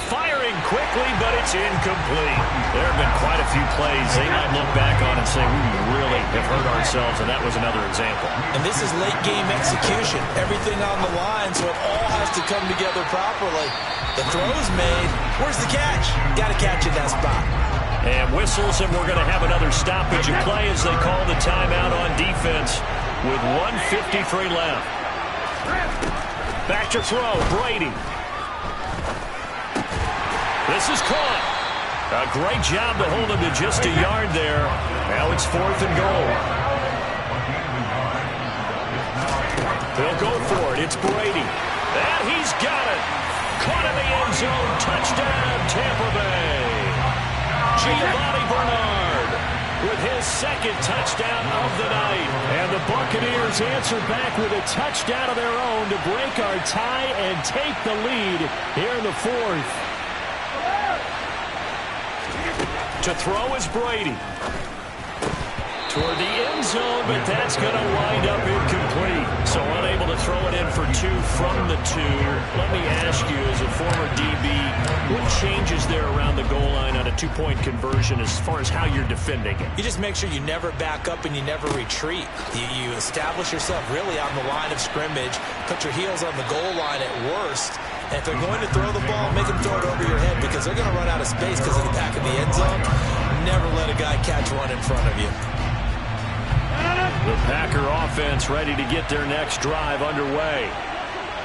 Firing quickly, but it's incomplete. There have been quite a few plays they might look back on and say, we really have hurt ourselves, and that was another example. And this is late-game execution. Everything on the line, so it all has to come together properly. The throw's made. Where's the catch? Got to catch it in that spot. And whistles, and we're going to have another stoppage of play as they call the timeout on defense with 1:53 left. Back to throw, Brady. This is caught. A great job to hold him to just a yard there. Now it's 4th and goal. They'll go for it. It's Brady. And he's got it. Caught in the end zone. Touchdown, Tampa Bay. Giovanni Bernard with his 2nd touchdown of the night. And the Buccaneers answer back with a touchdown of their own to break our tie and take the lead here in the 4th. To throw is Brady. Toward the end zone, but that's going to wind up incomplete. So unable to throw it in for 2 from the 2. Let me ask you, as a former DB, what changes there around the goal line on a 2-point conversion as far as how you're defending it? You just make sure you never back up and you never retreat. You establish yourself really on the line of scrimmage, put your heels on the goal line at worst, and if they're going to throw the ball, make them throw it over your head because they're going to run out of space because of the back of the end zone. Never let a guy catch one in front of you. The Packer offense ready to get their next drive underway.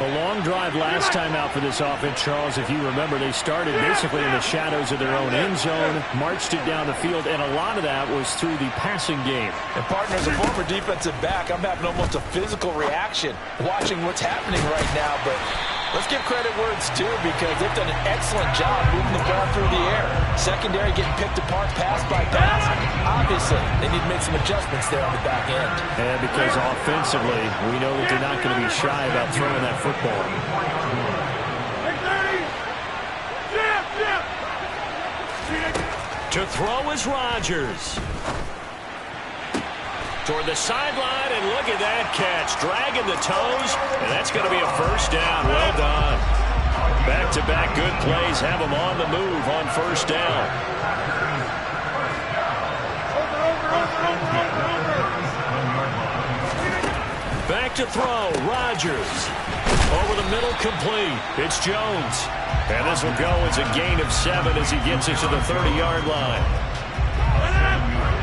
A long drive last time out for this offense, Charles. If you remember, they started basically in the shadows of their own end zone, marched it down the field, and a lot of that was through the passing game. And partner, as a former defensive back, I'm having almost a physical reaction watching what's happening right now, but let's give credit where it's due because they've done an excellent job moving the ball through the air. Secondary getting picked apart pass by pass. Obviously, they need to make some adjustments there on the back end. And because offensively, we know that they're not going to be shy about throwing that football. To throw is Rodgers. Toward the sideline, and look at that catch. Dragging the toes, and that's going to be a 1st down. Well done. Back-to-back good plays have them on the move on 1st down. Back to throw, Rodgers. Over the middle, complete. It's Jones. And this will go as a gain of 7 as he gets it to the 30-yard line.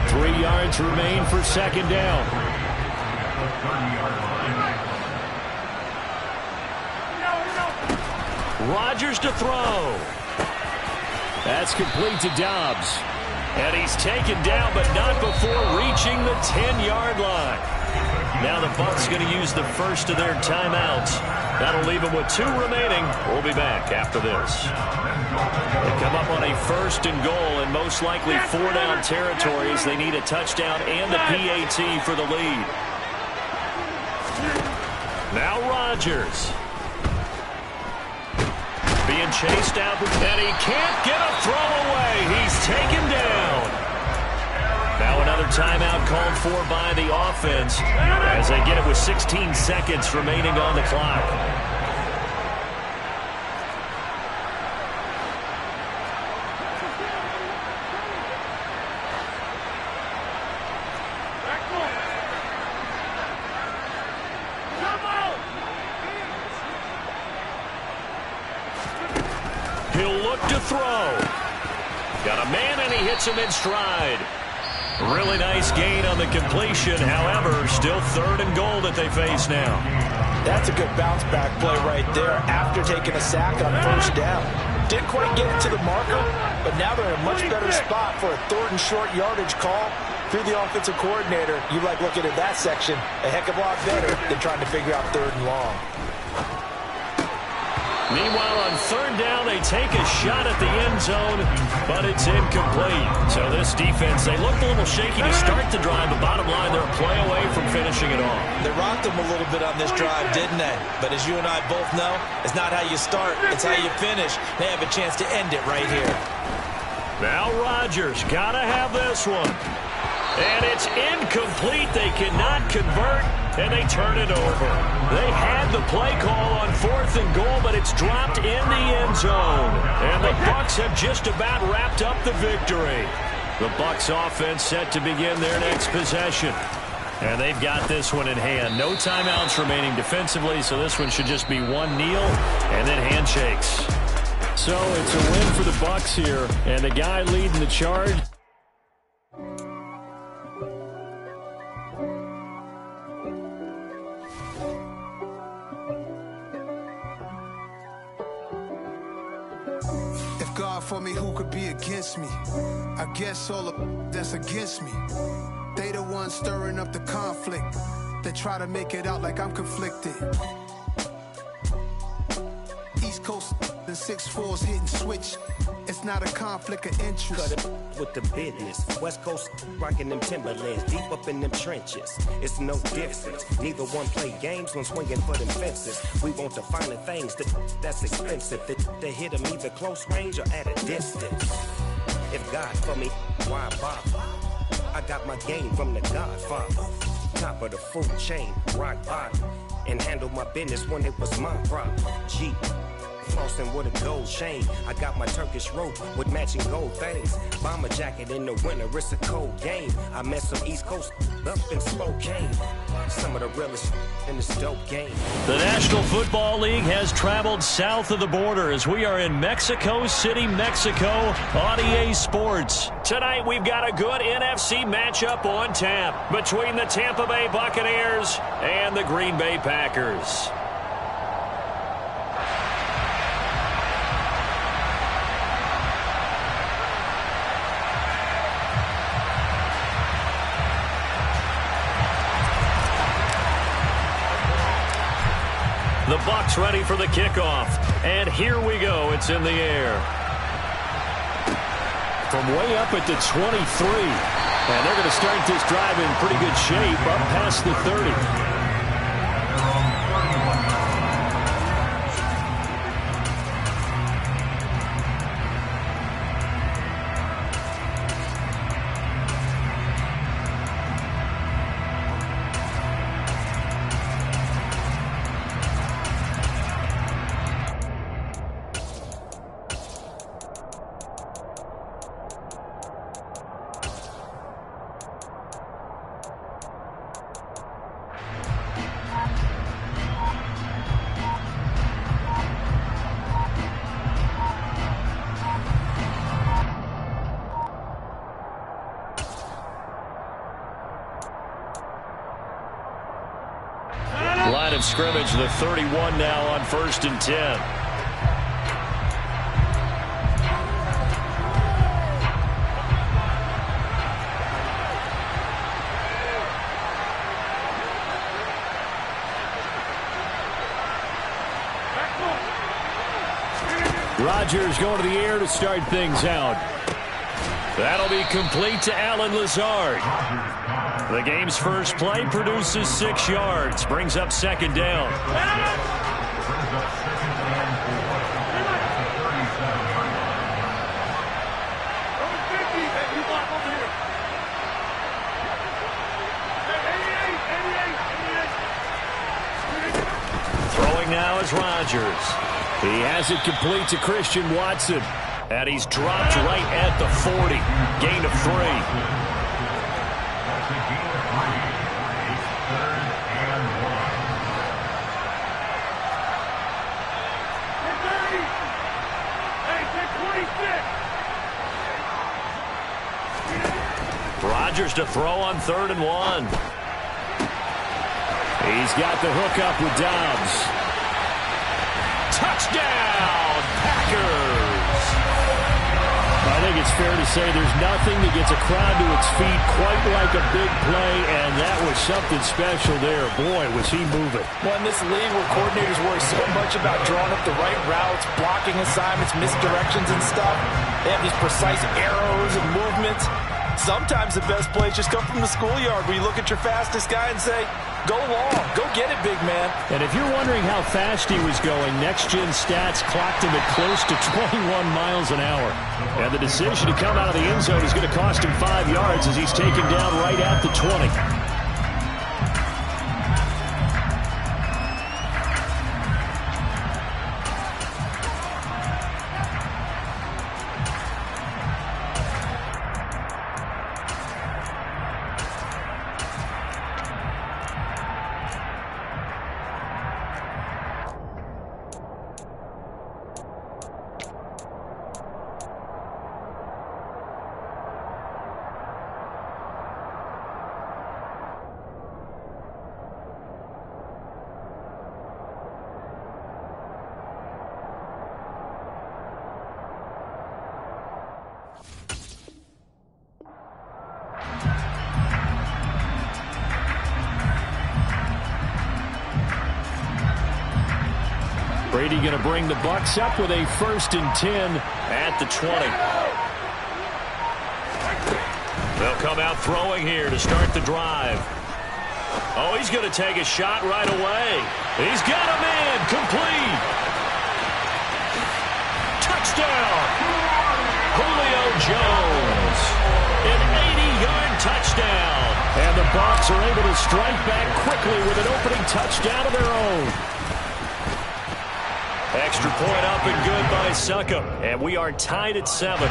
3 yards remain for 2nd down. Rodgers to throw. That's complete to Dobbs. And he's taken down, but not before reaching the 10-yard line. Now the Bucs going to use the first of their timeouts. That'll leave them with 2 remaining. We'll be back after this. They come up on a 1st and goal in most likely 4-down territories. They need a touchdown and a PAT for the lead. Now Rodgers. Being chased out, and he can't get a throw away. He's taken down. Now another timeout called for by the offense as they get it with 16 seconds remaining on the clock. He'll look to throw. Got a man, and he hits him in stride. Really nice gain on the completion. However, still 3rd and goal that they face now. That's a good bounce back play right there after taking a sack on 1st down. Didn't quite get it to the marker, but now they're in a much better spot for a 3rd and short yardage call through the offensive coordinator. You like looking at that section a heck of a lot better than trying to figure out 3rd and long. Meanwhile, on 3rd down, they take a shot at the end zone, but it's incomplete. So this defense, they looked a little shaky to start the drive, but bottom line, they're a play away from finishing it off. They rocked them a little bit on this drive, didn't they? But as you and I both know, it's not how you start, it's how you finish. They have a chance to end it right here. Now Rodgers, gotta have this one. And it's incomplete. They cannot convert, and they turn it over. They had the play call on 4th and goal, but it's dropped in the end zone. And the Bucs have just about wrapped up the victory. The Bucs offense set to begin their next possession. And they've got this one in hand. No timeouts remaining defensively, so this one should just be one kneel and then handshakes. So it's a win for the Bucs here, and the guy leading the charge. If God for me, who could be against me? I guess all of that's against me. They the ones stirring up the conflict. They try to make it out like I'm conflicted. East Coast, the 6'4s hitting switch. It's not a conflict of interest. Cut it with the business. West Coast rocking them Timberlands, deep up in them trenches. It's no difference. Neither one play games when swinging for them fences. We want the finer things that's expensive. They hit them either close range or at a distance. If God for me, why bother? I got my game from the Godfather. Top of the food chain, rock bottom. And handle my business when it was my problem. G. Flossing with a gold chain. I got my Turkish rope with matching gold things. Bomber jacket in the winter, it's a cold game. I met some East Coast up in Spokane. Some of the realest in this dope game. The National Football League has traveled south of the border as we are in Mexico City, Mexico, on EA Sports. Tonight we've got a good NFC matchup on tap between the Tampa Bay Buccaneers and the Green Bay Packers. The Bucs ready for the kickoff. And here we go. It's in the air. From way up at the 23. And they're going to start this drive in pretty good shape up past the 30. Line of scrimmage, the 31 now on 1st and 10. Rodgers going to the air to start things out. That'll be complete to Allen Lazard. The game's first play produces 6 yards, brings up 2nd down. Throwing now is Rodgers. He has it complete to Christian Watson. And he's dropped right at the 40. Gain of 3. Rodgers to throw on 3rd and 1. He's got the hook up with Dobbs. Touchdown, Packers! I think it's fair to say there's nothing that gets a crowd to its feet quite like a big play, and that was something special there. Boy, was he moving. Well, in this league where coordinators worry so much about drawing up the right routes, blocking assignments, misdirections and stuff, they have these precise arrows and movements. sometimes the best plays just come from the schoolyard where you look at your fastest guy and say, go long, go get it, big man. And if you're wondering how fast he was going, Next Gen Stats clocked him at close to 21 miles an hour. And the decision to come out of the end zone is going to cost him 5 yards as he's taken down right at the 20. Brady going to bring the Bucs up with a 1st and 10 at the 20. They'll come out throwing here to start the drive. Oh, he's going to take a shot right away. He's got a man complete. Touchdown. Julio Jones. An 80-yard touchdown. And the Bucs are able to strike back quickly with an opening touchdown of their own. Extra point up and good by Succop. And we are tied at 7.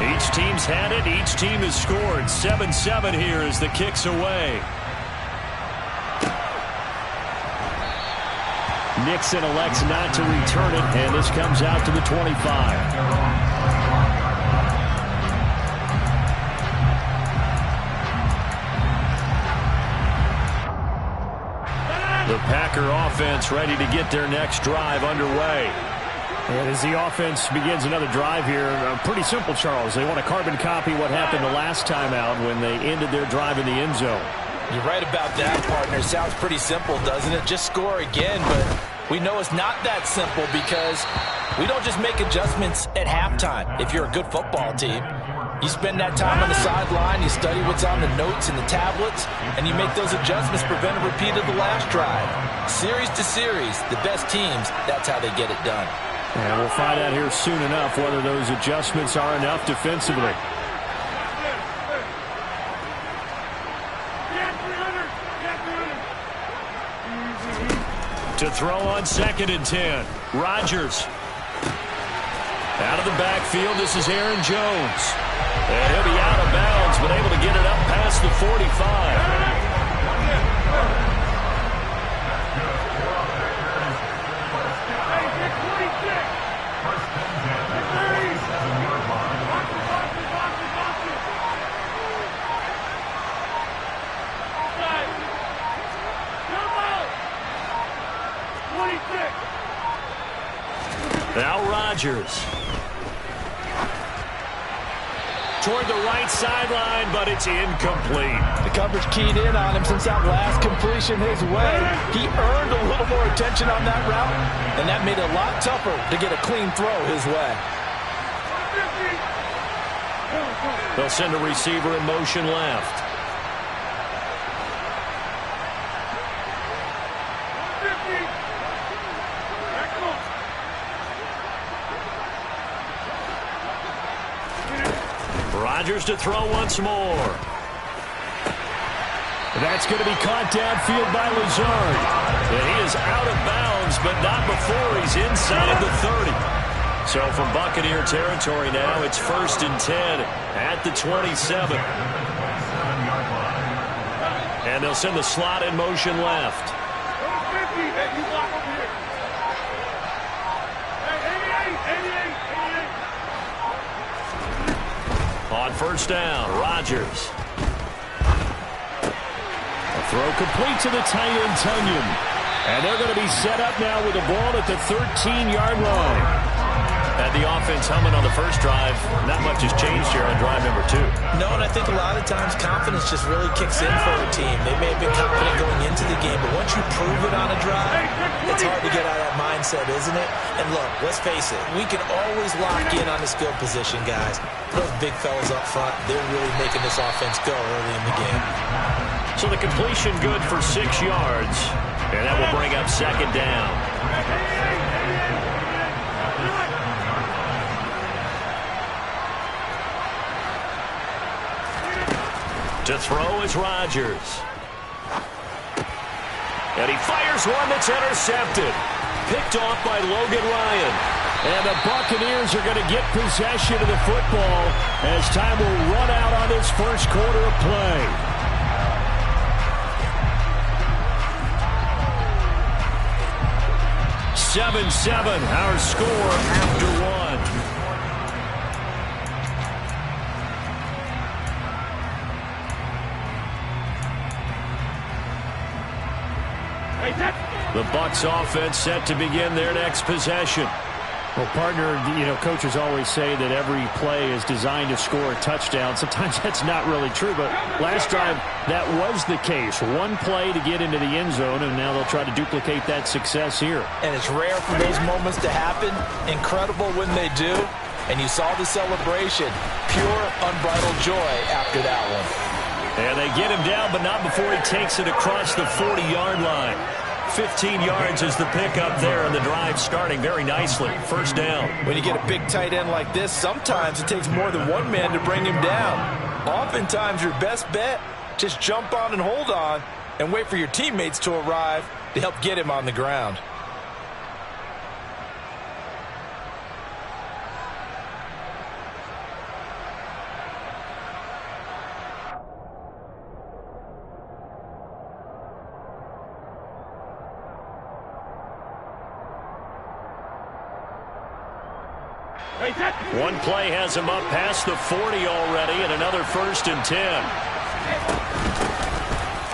Each team's had it. Each team has scored. 7-7 here as the kick's away. Nixon elects not to return it, and this comes out to the 25. The Packer offense ready to get their next drive underway. And as the offense begins another drive here, pretty simple, Charles. They want to carbon copy what happened the last time out when they ended their drive in the end zone. You're right about that, partner. Sounds pretty simple, doesn't it? Just score again, but we know it's not that simple because we don't just make adjustments at halftime if you're a good football team. You spend that time on the sideline, you study what's on the notes and the tablets, and you make those adjustments, prevent a repeat of the last drive. Series to series, the best teams, that's how they get it done. And we'll find out here soon enough whether those adjustments are enough defensively. To throw on 2nd and 10. Rodgers. Out of the backfield, this is Aaron Jones. And he'll be out of bounds, but able to get it up past the 45. Now Rodgers. Toward the right sideline, but it's incomplete. The coverage keyed in on him since that last completion his way. He earned a little more attention on that route, and that made it a lot tougher to get a clean throw his way. They'll send a receiver in motion left. Rodgers to throw once more. That's going to be caught downfield by Lazard. And he is out of bounds, but not before he's inside the 30. So from Buccaneer territory now, it's 1st and 10 at the 27. And they'll send the slot in motion left. On 1st down, Rodgers. A throw complete to the tight end, Tonyan. And they're going to be set up now with the ball at the 13-yard line. Had the offense humming on the first drive. Not much has changed here on drive number 2. No, and I think a lot of times confidence just really kicks in for a team. They may have been confident going into the game, but once you prove it on a drive, it's hard to get out of that mindset, isn't it? And look, let's face it, we can always lock in on the skill position, guys. Those big fellas up front, they're really making this offense go early in the game. So the completion good for 6 yards, and that will bring up second down. To throw is Rodgers. And he fires one that's intercepted. Picked off by Logan Ryan. And the Buccaneers are going to get possession of the football as time will run out on this first quarter of play. (7-7) our score after one. The Bucs offense set to begin their next possession. Well, partner, coaches always say that every play is designed to score a touchdown. Sometimes that's not really true, but last drive that was the case. One play to get into the end zone, and now they'll try to duplicate that success here. And it's rare for those moments to happen. Incredible when they do. And you saw the celebration. Pure, unbridled joy after that one. And they get him down, but not before he takes it across the 40-yard line. 15 yards is the pickup there, and the drive starting very nicely. First down. When you get a big tight end like this, sometimes it takes more than one man to bring him down. Oftentimes, your best bet, just jump on and hold on and wait for your teammates to arrive to help get him on the ground. One play has him up past the 40 already, and another 1st and 10.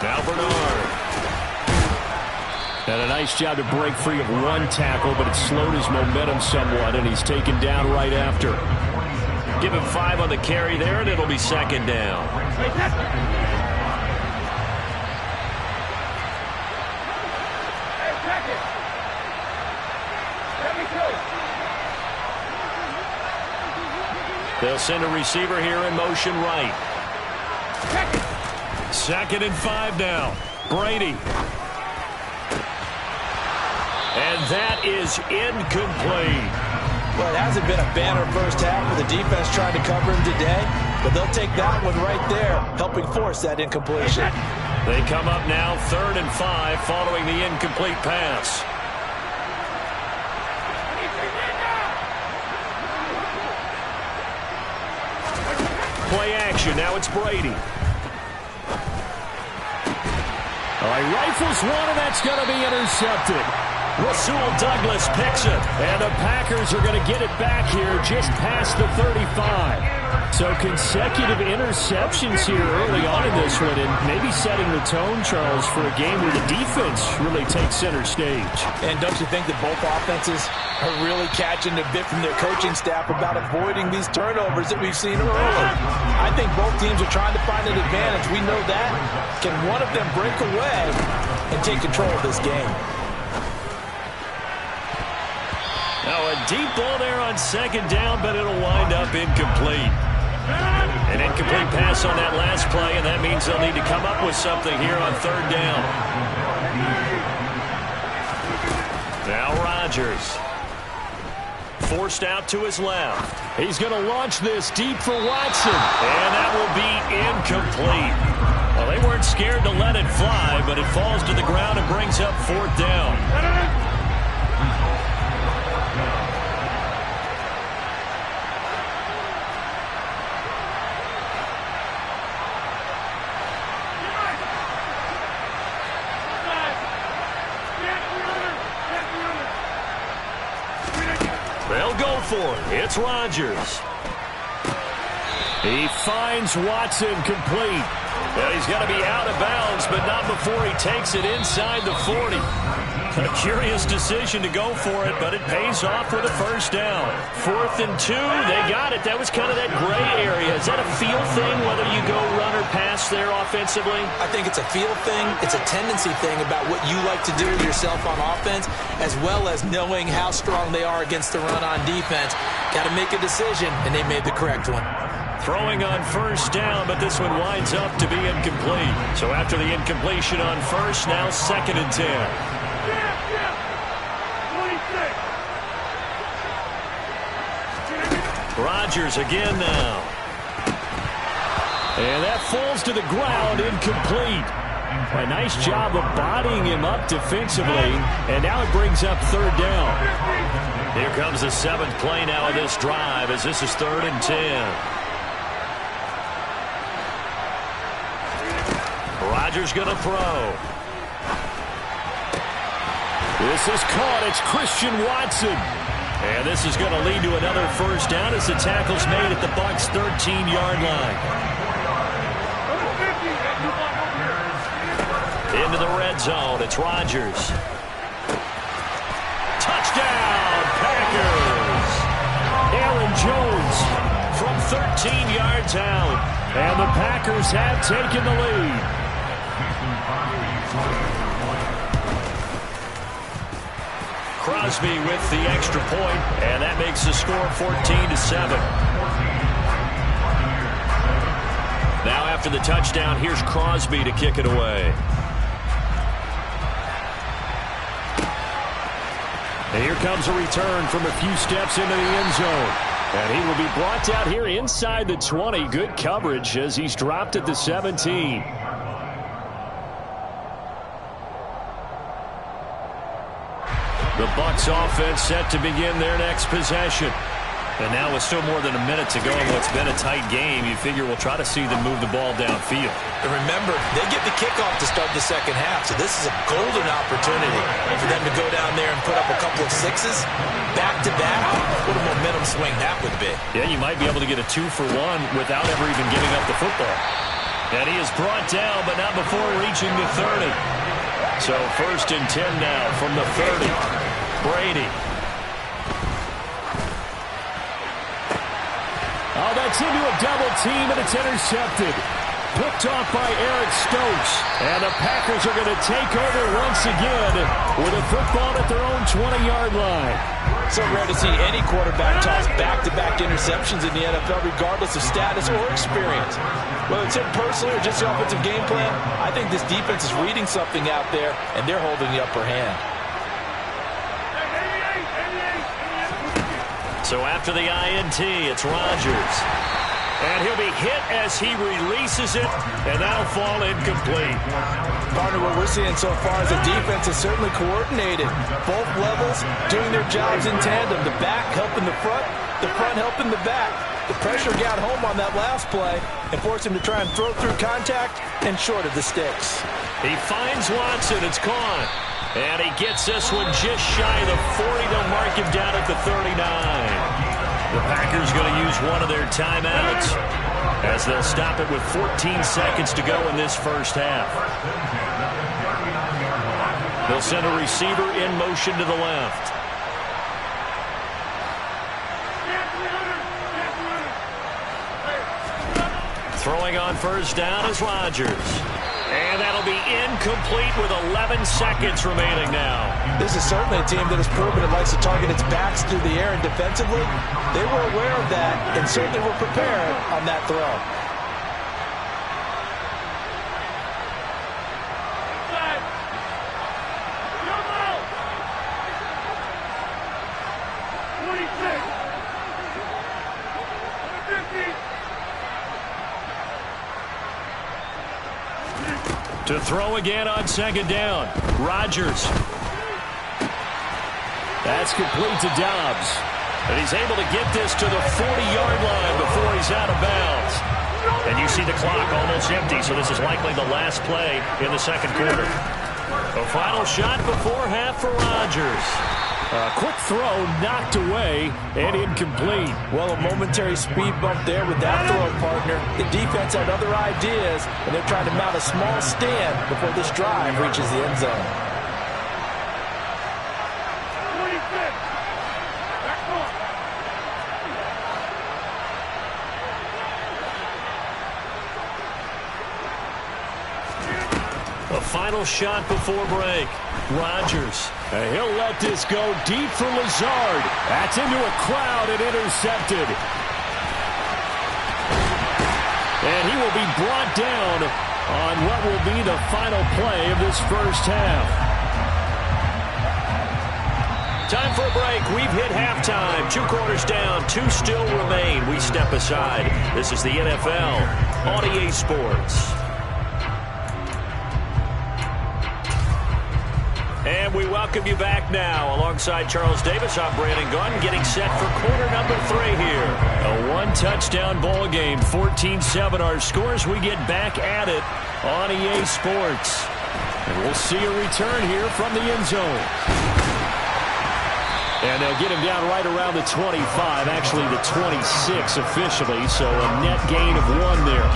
Now Bernard. And a nice job to break free of one tackle, but it slowed his momentum somewhat, and he's taken down right after. Give him 5 on the carry there, and it'll be second down. They'll send a receiver here in motion right. 2nd and 5 now. Brady. And that is incomplete. Well, it hasn't been a banner first half for the defense trying to cover him today, but they'll take that one right there, helping force that incompletion. They come up now 3rd and 5 following the incomplete pass. Play action. Now it's Brady. He rifles one, and that's going to be intercepted. Rasul Douglas picks it. And the Packers are going to get it back here just past the 35. So consecutive interceptions here early on in this one, and maybe setting the tone, Charles, for a game where the defense really takes center stage. And don't you think that both offenses are really catching a bit from their coaching staff about avoiding these turnovers that we've seen early? I think both teams are trying to find an advantage. We know that. Can one of them break away and take control of this game? Now a deep ball there on 2nd down, but it'll wind up incomplete. An incomplete pass on that last play, and that means they'll need to come up with something here on 3rd down. Now Rodgers. Forced out to his left. He's going to launch this deep for Watson. And that will be incomplete. Well, they weren't scared to let it fly, but it falls to the ground and brings up 4th down. They'll go for it. It's Rodgers. He finds Watson complete. Well, he's going to be out of bounds, but not before he takes it inside the 40. A curious decision to go for it, but it pays off with a first down. 4th and 2, they got it. That was kind of that gray area. Is that a feel thing, whether you go run or pass there offensively? I think it's a feel thing. It's a tendency thing about what you like to do yourself on offense, as well as knowing how strong they are against the run on defense. Got to make a decision, and they made the correct one. Throwing on first down, but this one winds up to be incomplete. So after the incompletion on first, now 2nd and 10. Rodgers again now. And that falls to the ground, incomplete. A nice job of bodying him up defensively, and now it brings up 3rd down. Here comes the 7th play now of this drive, as this is 3rd and 10. Rodgers going to throw. This is caught. It's Christian Watson. And this is going to lead to another first down as the tackle's made at the Bucs' 13-yard line. Into the red zone. It's Rodgers. Touchdown, Packers. Aaron Jones from 13 yards out. And the Packers have taken the lead. Crosby with the extra point, and that makes the score 14-7. Now after the touchdown, here's Crosby to kick it away. And here comes a return from a few steps into the end zone. And he will be brought out here inside the 20. Good coverage as he's dropped at the 17. The Bucs offense set to begin their next possession. And now with still more than a minute to go in what's been a tight game, you figure we'll try to see them move the ball downfield. And remember, they get the kickoff to start the second half, so this is a golden opportunity for them to go down there and put up a couple of sixes back-to-back. What a momentum swing that would be. Yeah, you might be able to get a 2-for-1 without ever even giving up the football. And he is brought down, but not before reaching the 30. So 1st and 10 now from the 30. Brady. Oh, that's into a double team, and it's intercepted. Picked off by Eric Stokes. And the Packers are going to take over once again with a football at their own 20-yard line. So rare to see any quarterback toss back-to-back interceptions in the NFL, regardless of status or experience. Whether it's him personally or just the offensive game plan, I think this defense is reading something out there, and they're holding the upper hand. So after the INT, it's Rodgers. And he'll be hit as he releases it, and that'll fall incomplete. Partner, what we're seeing so far is the defense is certainly coordinated. Both levels doing their jobs in tandem. The back helping the front helping the back. The pressure got home on that last play and forced him to try and throw through contact and short of the sticks. He finds Watson. It's caught. And he gets this one just shy of the 40. They'll mark him down at the 39. The Packers going to use one of their timeouts as they'll stop it with 14 seconds to go in this first half. They'll send a receiver in motion to the left. Throwing on first down is Rodgers. And that'll be incomplete with 11 seconds remaining now. This is certainly a team that has proven it likes to target its backs through the air and defensively. They were aware of that and certainly were prepared on that throw. To throw again on second down. Rodgers. That's complete to Dobbs. And he's able to get this to the 40-yard line before he's out of bounds. And you see the clock almost empty, so this is likely the last play in the second quarter. A final shot before half for Rodgers. A quick throw knocked away and incomplete. Well, a momentary speed bump there with that throw, partner. The defense had other ideas, and they're trying to mount a small stand before this drive reaches the end zone. final shot before break. Rodgers. He'll let this go deep for Lazard. That's into a crowd and intercepted. And he will be brought down on what will be the final play of this first half. Time for a break. We've hit halftime. 2 quarters down. 2 still remain. We step aside. This is the NFL on EA Sports. And we welcome you back now. Alongside Charles Davis, I'm Brandon Gunn, getting set for quarter number 3 here. A 1-touchdown ball game, 14-7 our scores. We get back at it on EA Sports. And we'll see a return here from the end zone. And they'll get him down right around the 25, actually the 26 officially, so a net gain of 1 there.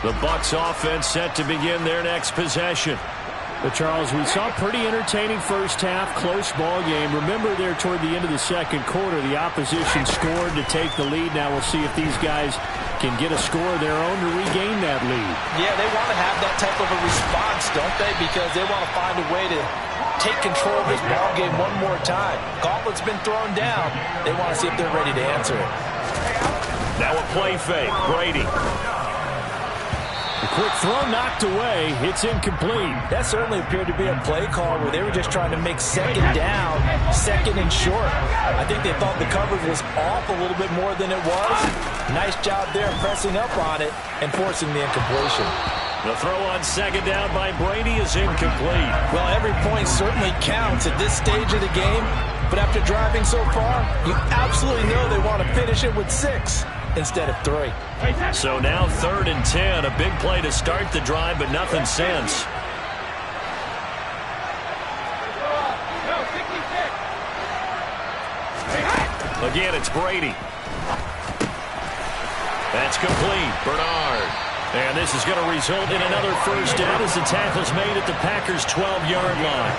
The Bucs offense set to begin their next possession. But Charles, we saw a pretty entertaining first half, close ball game. Remember there toward the end of the second quarter, the opposition scored to take the lead. Now we'll see if these guys can get a score of their own to regain that lead. Yeah, they want to have that type of a response, don't they? Because they want to find a way to take control of this ball game one more time. Gauntlet's been thrown down. They want to see if they're ready to answer it. Now a play fake. Brady. A quick throw knocked away. It's incomplete. That certainly appeared to be a play call where they were just trying to make second down, second and short. I think they thought the coverage was off a little bit more than it was. Nice job there pressing up on it and forcing the incompletion. The throw on second down by Brady is incomplete. Well, every point certainly counts at this stage of the game. But after driving so far, you absolutely know they want to finish it with 6 instead of 3. So now 3rd and 10. A big play to start the drive, but nothing since. Again, it's Brady. That's complete. Bernard. And this is going to result in another first down as the tackle's made at the Packers' 12-yard line.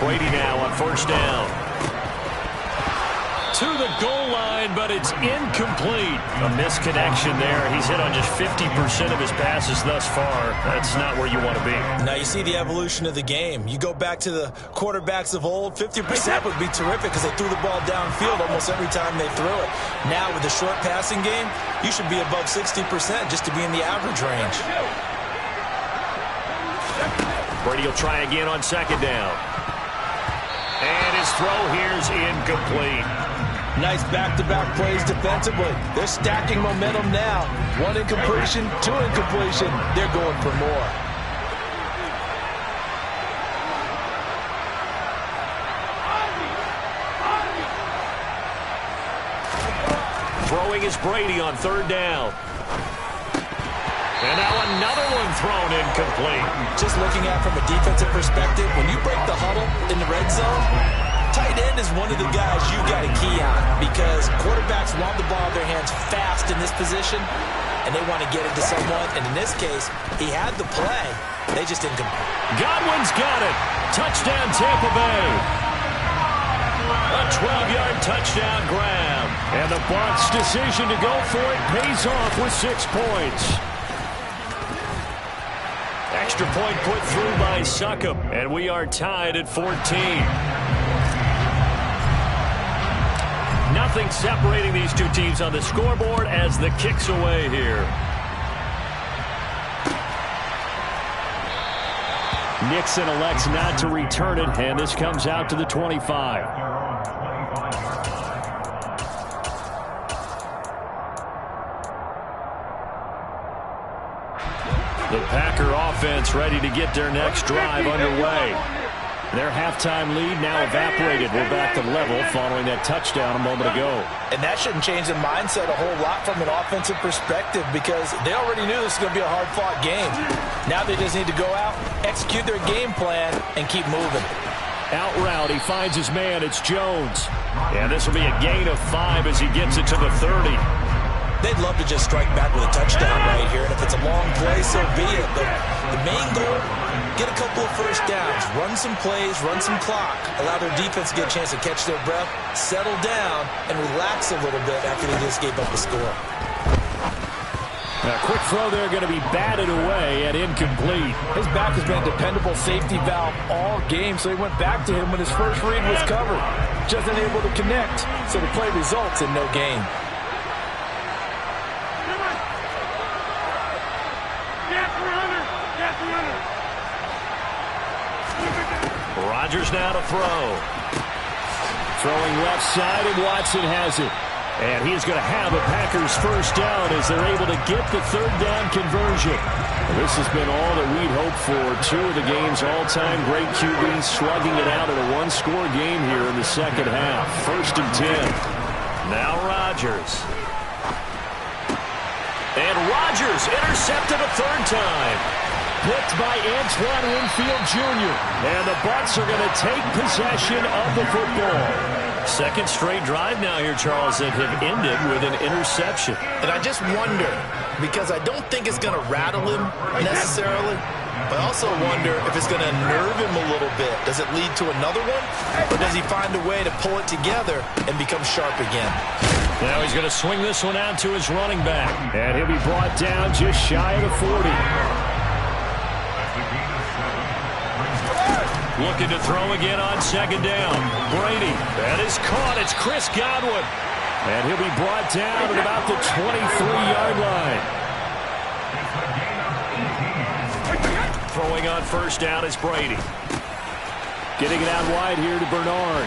Brady now on first down. To the goal line, but it's incomplete. A misconnection there. He's hit on just 50% of his passes thus far. That's not where you want to be. Now you see the evolution of the game. You go back to the quarterbacks of old, 50% would be terrific because they threw the ball downfield almost every time they threw it. Now with the short passing game, you should be above 60% just to be in the average range. Brady will try again on second down. And his throw here's incomplete. Nice back-to-back plays defensively. They're stacking momentum now. 1 incompletion, 2 incompletion. They're going for more. Throwing is Brady on 3rd down. And now another one thrown incomplete. Just looking at it from a defensive perspective, when you break the huddle in the red zone, tight end is one of the guys you got to key on because quarterbacks want the ball in their hands fast in this position, and they want to get it to someone. And in this case, he had the play. They just didn't complete. Godwin's got it. Touchdown, Tampa Bay. A 12-yard touchdown grab. And the Bucs' decision to go for it pays off with 6 points. Extra point put through by Succop, and we are tied at 14. Nothing separating these two teams on the scoreboard as the kick's away here. Nixon elects not to return it, and this comes out to the 25. The Packer offense ready to get their next drive underway. Their halftime lead now evaporated. We're back to level following that touchdown a moment ago. And that shouldn't change the mindset a whole lot from an offensive perspective because they already knew this was going to be a hard-fought game. Now they just need to go out, execute their game plan, and keep moving. Out route, he finds his man. It's Jones. And this will be a gain of 5 as he gets it to the 30. They'd love to just strike back with a touchdown right here, and if it's a long play, so be it. But the main goal get a couple of first downs, run some plays, run some clock, allow their defense to get a chance to catch their breath, settle down, and relax a little bit after they just gave up a score. A quick throw there going to be batted away and incomplete. His back has been a dependable safety valve all game, so he went back to him when his first read was covered. Just unable to connect, so the play results in no gain. Rodgers now to throw. Throwing left side, and Watson has it. And he's going to have a Packers first down as they're able to get the third down conversion. This has been all that we'd hoped for. Two of the game's all-time great QBs slugging it out in a one-score game here in the second half. 1st and 10. Now Rodgers. And Rodgers intercepted a third time. Picked by Antoine Winfield Jr. And the Bucs are going to take possession of the football. Second straight drive now here, Charles, that have ended with an interception. And I just wonder, because I don't think it's going to rattle him necessarily, but I also wonder if it's going to nerve him a little bit. Does it lead to another one? Or does he find a way to pull it together and become sharp again? Now he's going to swing this one out to his running back. And he'll be brought down just shy of the 40. Looking to throw again on second down. Brady. That is caught. It's Chris Godwin. And he'll be brought down at about the 23-yard line. Throwing on first down is Brady. Getting it out wide here to Bernard.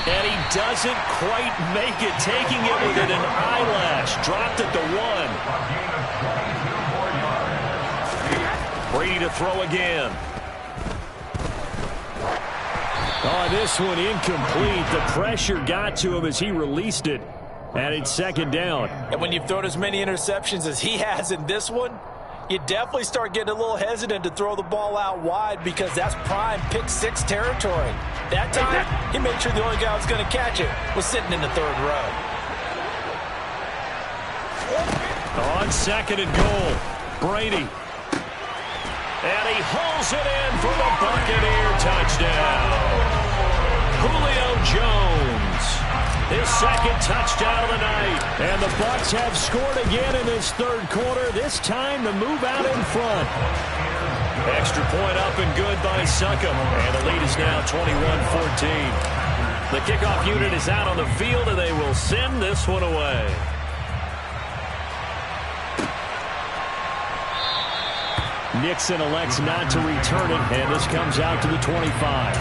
And he doesn't quite make it. Taking it within an eyelash. Dropped at the 1. Brady to throw again. Oh, this one incomplete. The pressure got to him as he released it. And it's second down. And when you've thrown as many interceptions as he has in this one, you definitely start getting a little hesitant to throw the ball out wide because that's prime pick six territory. That time, he made sure the only guy who was going to catch it was sitting in the third row. On second and goal, Brady. And he hauls it in for the Buccaneer touchdown. Julio Jones, his second touchdown of the night. And the Bucs have scored again in this third quarter, this time to move out in front. Extra point up and good by Succop. And the lead is now 21-14. The kickoff unit is out on the field, and they will send this one away. Nixon elects not to return it, and this comes out to the 25.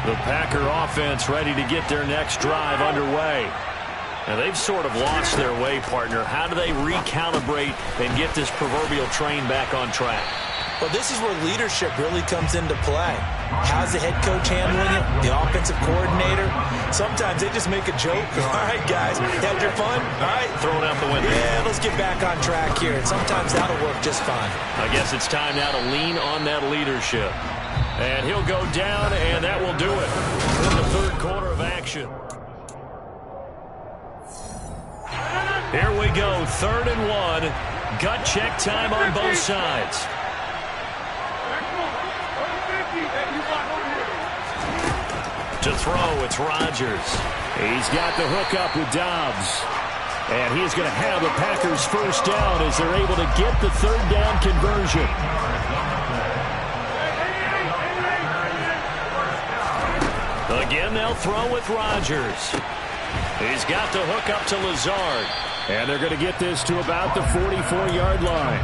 The Packer offense ready to get their next drive underway. Now they've sort of lost their way, partner. How do they recalibrate and get this proverbial train back on track? Well, this is where leadership really comes into play. How's the head coach handling it? The offensive coordinator? Sometimes they just make a joke. All right, guys, had your fun? All right. Throw it out the window. Yeah, let's get back on track here. And sometimes that'll work just fine. I guess it's time now to lean on that leadership. And he'll go down, and that will do it in the third quarter of action. Here we go, 3rd and 1. Gut check time on both sides. To throw, it's Rodgers. He's got the hook up with Dobbs. And he's going to have the Packers first down as they're able to get the third down conversion. Again, they'll throw with Rodgers. He's got the hook up to Lazard. And they're going to get this to about the 44-yard line.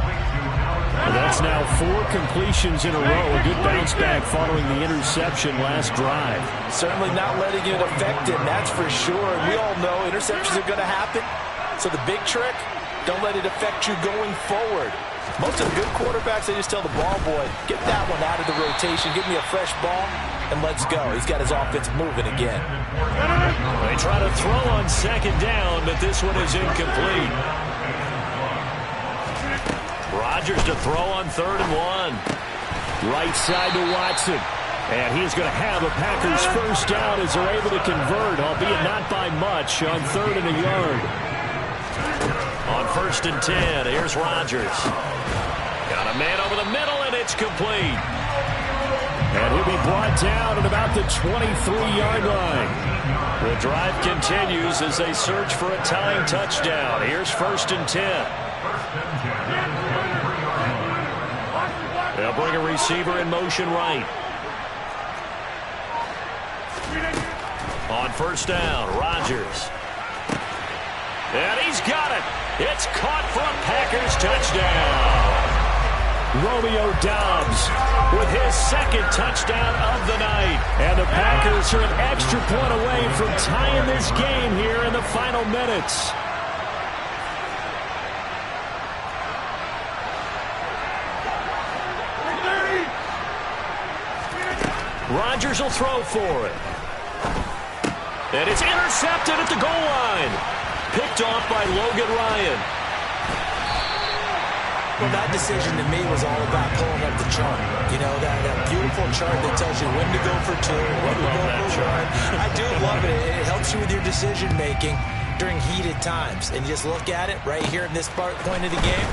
That's now 4 completions in a row. A good bounce back following the interception last drive. Certainly not letting it affect him, that's for sure. And we all know interceptions are going to happen. So the big trick, don't let it affect you going forward. Most of the good quarterbacks, they just tell the ball boy, get that one out of the rotation, give me a fresh ball, and let's go. He's got his offense moving again. They try to throw on second down, but this one is incomplete. Rodgers to throw on 3rd and 1. Right side to Watson. And he's going to have a Packers first down as they're able to convert, albeit not by much, on 3rd and a yard. 1st and 10. Here's Rodgers. Got a man over the middle, and it's complete. And he'll be brought down at about the 23-yard line. The drive continues as they search for a tying touchdown. Here's 1st and 10. They'll bring a receiver in motion right. On 1st down, Rodgers. And he's got it. It's caught for a Packers touchdown. Romeo Doubs with his 2nd touchdown of the night. And the Packers are an extra point away from tying this game here in the final minutes. Rodgers will throw for it. And it's intercepted at the goal line. Picked off by Logan Ryan. Well, that decision to me was all about pulling up the chart. You know, that beautiful chart that tells you when to go for 2, when to go for 1. I do love it. It helps you with your decision-making during heated times. And you just look at it right here in this point of the game.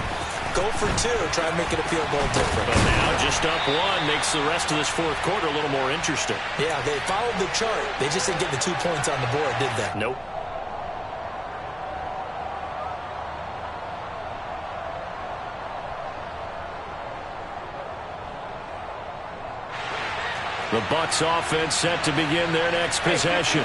Go for 2. Try and make it a field goal difference. But now just up 1 makes the rest of this 4th quarter a little more interesting. Yeah, they followed the chart. They just didn't get the 2 points on the board, did they? Nope. The Bucs offense set to begin their next possession.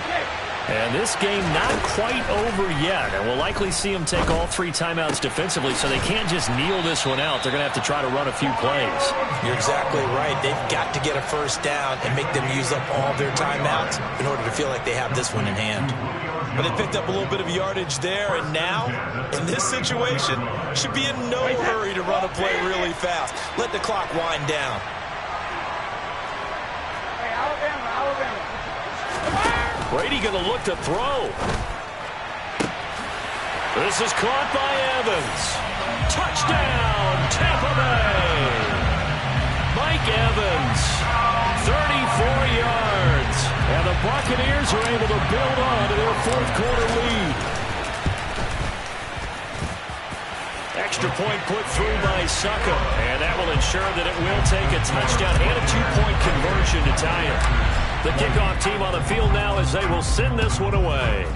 And this game not quite over yet. And we'll likely see them take all 3 timeouts defensively, so they can't just kneel this one out. They're going to have to try to run a few plays. You're exactly right. They've got to get a 1st down and make them use up all their timeouts in order to feel like they have this one in hand. But they picked up a little bit of yardage there, and now, in this situation, should be in no hurry to run a play really fast. Let the clock wind down. Brady going to look to throw. This is caught by Evans. Touchdown, Tampa Bay. Mike Evans, 34 yards. And the Buccaneers are able to build on to their 4th quarter lead. Extra point put through by Succop. And that will ensure that it will take a touchdown and a 2-point conversion to tie it. The kickoff team on the field now as they will send this one away.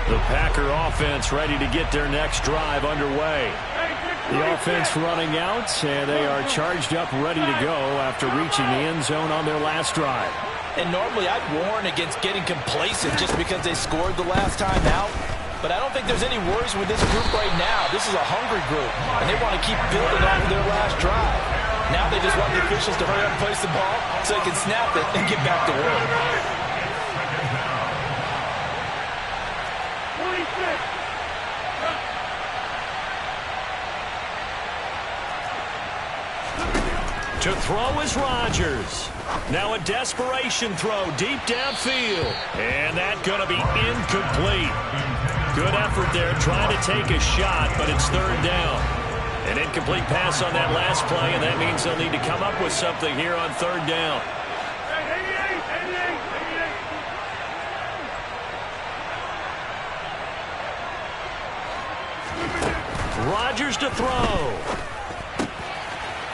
The Packer offense ready to get their next drive underway. The offense running out, and they are charged up, ready to go after reaching the end zone on their last drive. And normally I'd warn against getting complacent just because they scored the last time out. But I don't think there's any worries with this group right now. This is a hungry group, and they want to keep building off of their last drive. Now they just want the officials to hurry up and place the ball so they can snap it and get back to work. 26. To throw is Rodgers. Now a desperation throw deep downfield. And that's going to be incomplete. Good effort there trying to take a shot, but it's 3rd down. An incomplete pass on that last play, and that means they'll need to come up with something here on 3rd down. Rodgers to throw.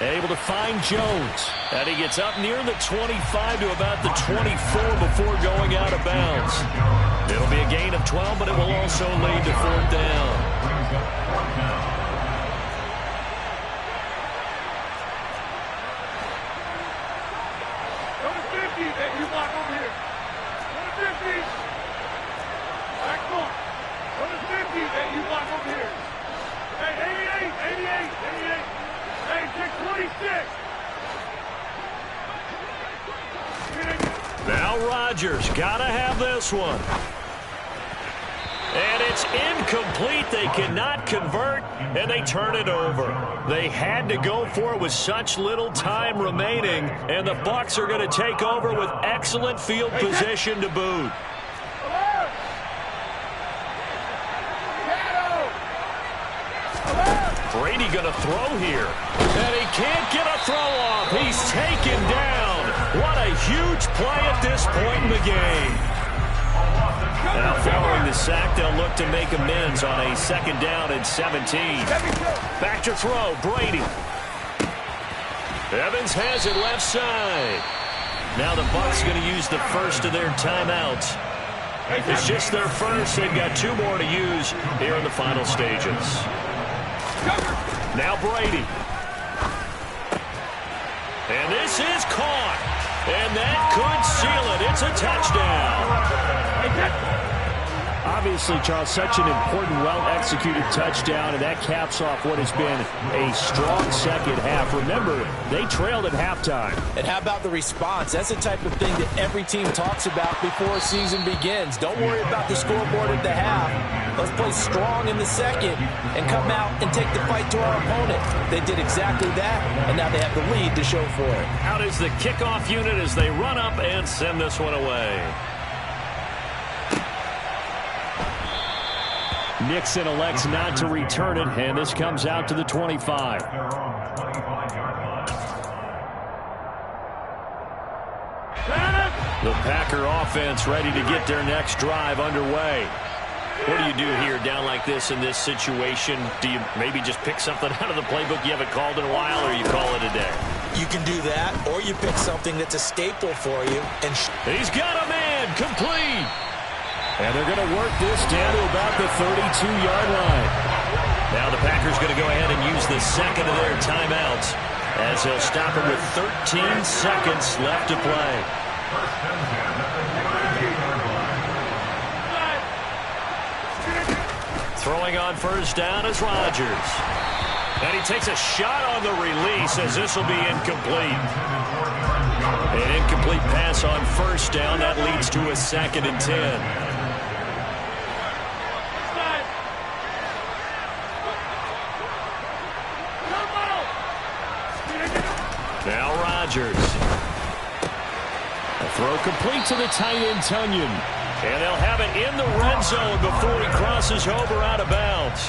Able to find Jones. And he gets up near the 25 to about the 24 before going out of bounds. It'll be a gain of 12, but it will also lead to 4th down. Now Rodgers got to have this one. And it's incomplete. They cannot convert, and they turn it over. They had to go for it with such little time remaining, and the Bucs are going to take over with excellent field position to boot. Brady going to throw here. And he can't get a throw off. He's taken down. What a huge play at this point in the game. Now following the sack, they'll look to make amends on a 2nd down and 17. Back to throw, Brady. Evans has it left side. Now the Bucs going to use the first of their timeouts. It's just their first. They've got 2 more to use here in the final stages. Now Brady. And this is caught. And that could seal it. It's a touchdown. Obviously, Charles, such an important, well-executed touchdown, and that caps off what has been a strong second half. Remember, they trailed at halftime. And how about the response? That's the type of thing that every team talks about before a season begins. Don't worry about the scoreboard at the half. Let's play strong in the second and come out and take the fight to our opponent. They did exactly that, and now they have the lead to show for it. Out is the kickoff unit as they run up and send this one away. Nixon elects not to return it, and this comes out to the 25. The Packer offense ready to get their next drive underway. What do you do here down like this in this situation? Do you maybe just pick something out of the playbook you haven't called in a while, or you call it a day? You can do that, or you pick something that's a staple for you. And he's got a man complete. And they're going to work this down to about the 32-yard line. Now the Packers going to go ahead and use the second of their timeouts as they'll stop it with 13 seconds left to play. Throwing on first down is Rodgers. And he takes a shot on the release as this will be incomplete. An incomplete pass on first down. That leads to a 2nd and 10. Now Rodgers. A throw complete to the tight end, Tonyan. And they'll have it in the red zone before he crosses over out of bounds.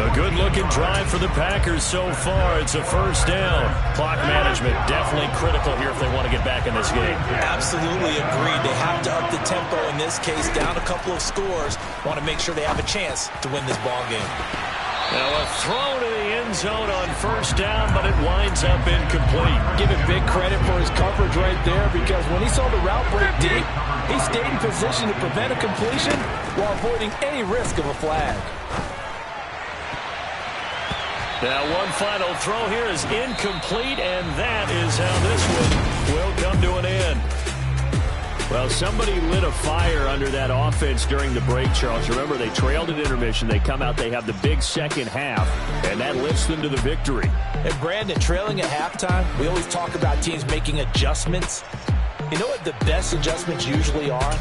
A good-looking drive for the Packers so far. It's a first down. Clock management definitely critical here if they want to get back in this game. Absolutely agreed. They have to up the tempo in this case. Down a couple of scores. Want to make sure they have a chance to win this ball game. Now a throw to the end zone on first down, but it winds up incomplete. Give him big credit for his coverage right there, because when he saw the route break deep, he stayed in position to prevent a completion while avoiding any risk of a flag. Now one final throw here is incomplete, and that is how this one will come to an end. Well, somebody lit a fire under that offense during the break, Charles. Remember, they trailed at intermission. They come out, they have the big second half, and that lifts them to the victory. And Brandon, trailing at halftime, we always talk about teams making adjustments. You know what the best adjustments usually are?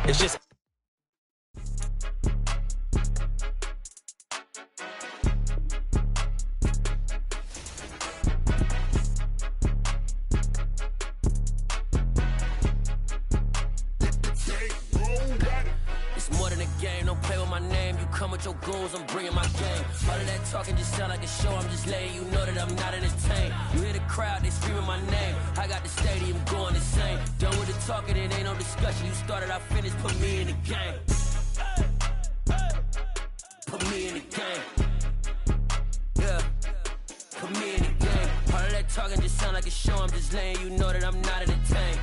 It's just your goals, I'm bringing my game. All of that talking just sound like a show. I'm just letting you know that I'm not entertained. You hear the crowd, they screaming my name. I got the stadium going insane. Done with the talking, it ain't no discussion. You started, I finished, put me in the game. Put me in the game. Yeah. Put me in the game. All of that talking just sound like a show. I'm just letting you know that I'm not entertained.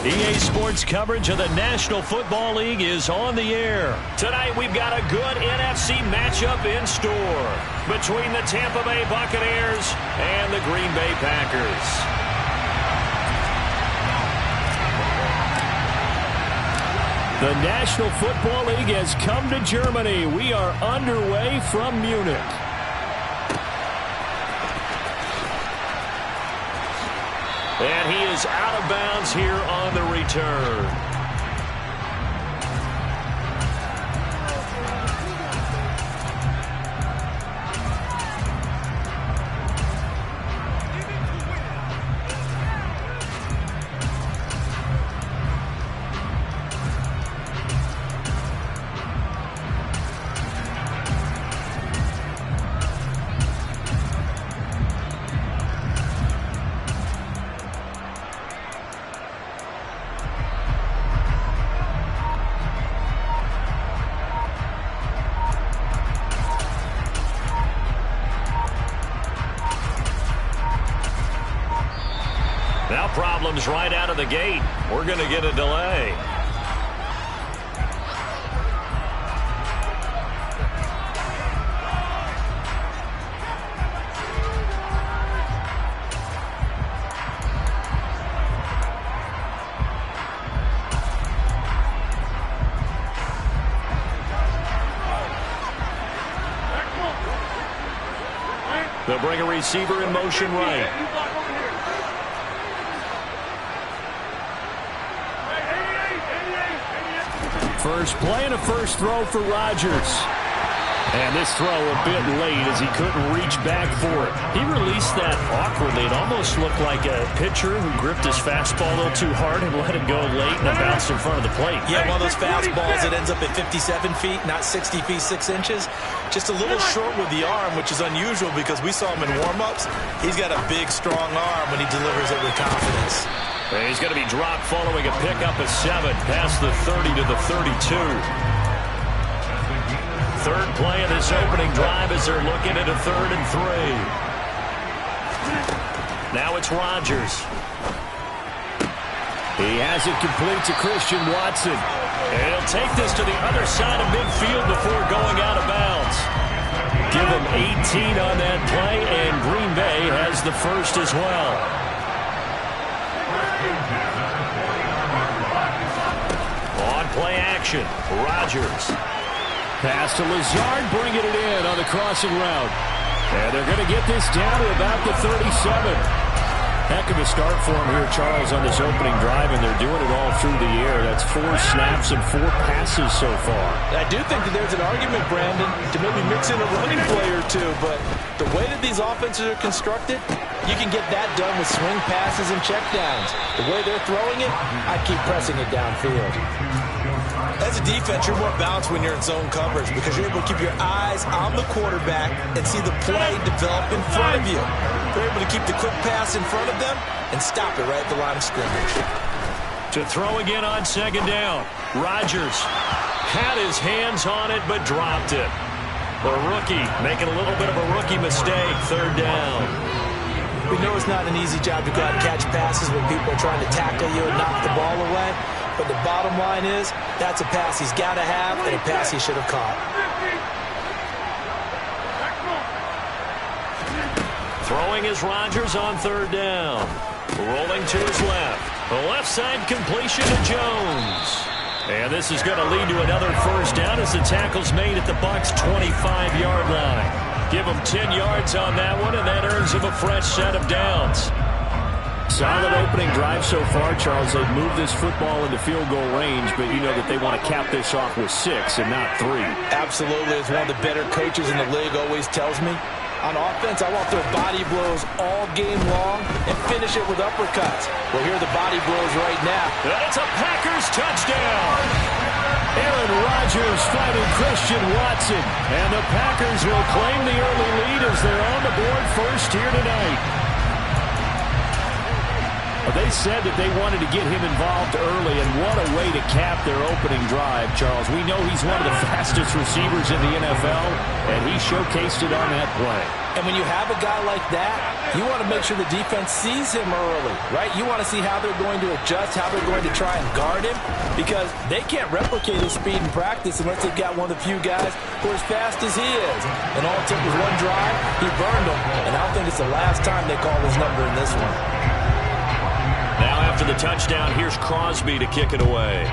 EA Sports coverage of the National Football League is on the air. Tonight we've got a good NFC matchup in store between the Tampa Bay Buccaneers and the Green Bay Packers. The National Football League has come to Germany. We are underway from Munich. And he is out of bounds here on the return. Draw problems right out of the gate. We're going to get a delay. They'll bring a receiver in motion right. First play and a first throw for Rodgers. And this throw a bit late as he couldn't reach back for it. He released that awkwardly. It almost looked like a pitcher who gripped his fastball a little too hard and let it go late and it bounced in front of the plate. Yeah, one of those fastballs that ends up at 57 feet, not 60 feet 6 inches. Just a little short with the arm, which is unusual because we saw him in warm-ups. He's got a big, strong arm when he delivers it with confidence. And he's going to be dropped following a pickup of 7 past the 30 to the 32. Third play of this opening drive as they're looking at a 3rd and 3. Now it's Rodgers. He has it complete to Christian Watson. And he'll take this to the other side of midfield before going out of bounds. Give him 18 on that play, and Green Bay has the first as well. On play action, Rodgers. Pass to Lazard, bringing it in on the crossing route. And they're going to get this down to about the 37. Heck of a start for him here, Charles, on this opening drive, and they're doing it all through the air. That's 4 snaps and 4 passes so far. I do think that there's an argument, Brandon, to maybe mix in a running play or two, but the way that these offenses are constructed, you can get that done with swing passes and checkdowns. The way they're throwing it, I'd keep pressing it downfield. As a defense, you're more balanced when you're in zone coverage because you're able to keep your eyes on the quarterback and see the play develop in front of you. You're able to keep the quick pass in front of them and stop it right at the line of scrimmage. To throw again on 2nd down. Rodgers had his hands on it but dropped it. The rookie making a little bit of a rookie mistake. 3rd down. We know it's not an easy job to go out and catch passes when people are trying to tackle you and knock the ball away. But the bottom line is, that's a pass he's got to have and a pass he should have caught. Throwing is Rodgers on 3rd down. Rolling to his left. The left side completion to Jones. And this is going to lead to another first down as the tackle's made at the Bucs' 25-yard line. Give him 10 yards on that one, and that earns him a fresh set of downs. Solid opening drive so far, Charles. They've moved this football into field goal range, but you know that they want to cap this off with 6 and not 3. Absolutely. As one of the better coaches in the league always tells me, on offense, I want to throw body blows all game long and finish it with uppercuts. Well, here are the body blows right now. And it's a Packers touchdown. Aaron Rodgers fighting Christian Watson. And the Packers will claim the early lead as they're on the board first here tonight. They said that they wanted to get him involved early, and what a way to cap their opening drive, Charles. We know he's one of the fastest receivers in the NFL, and he showcased it on that play. And when you have a guy like that, you want to make sure the defense sees him early, right? You want to see how they're going to adjust, how they're going to try and guard him, because they can't replicate his speed in practice unless they've got one of the few guys who are as fast as he is. And all it took was one drive, he burned them, and I don't think it's the last time they call his number in this one. Now after the touchdown, here's Crosby to kick it away.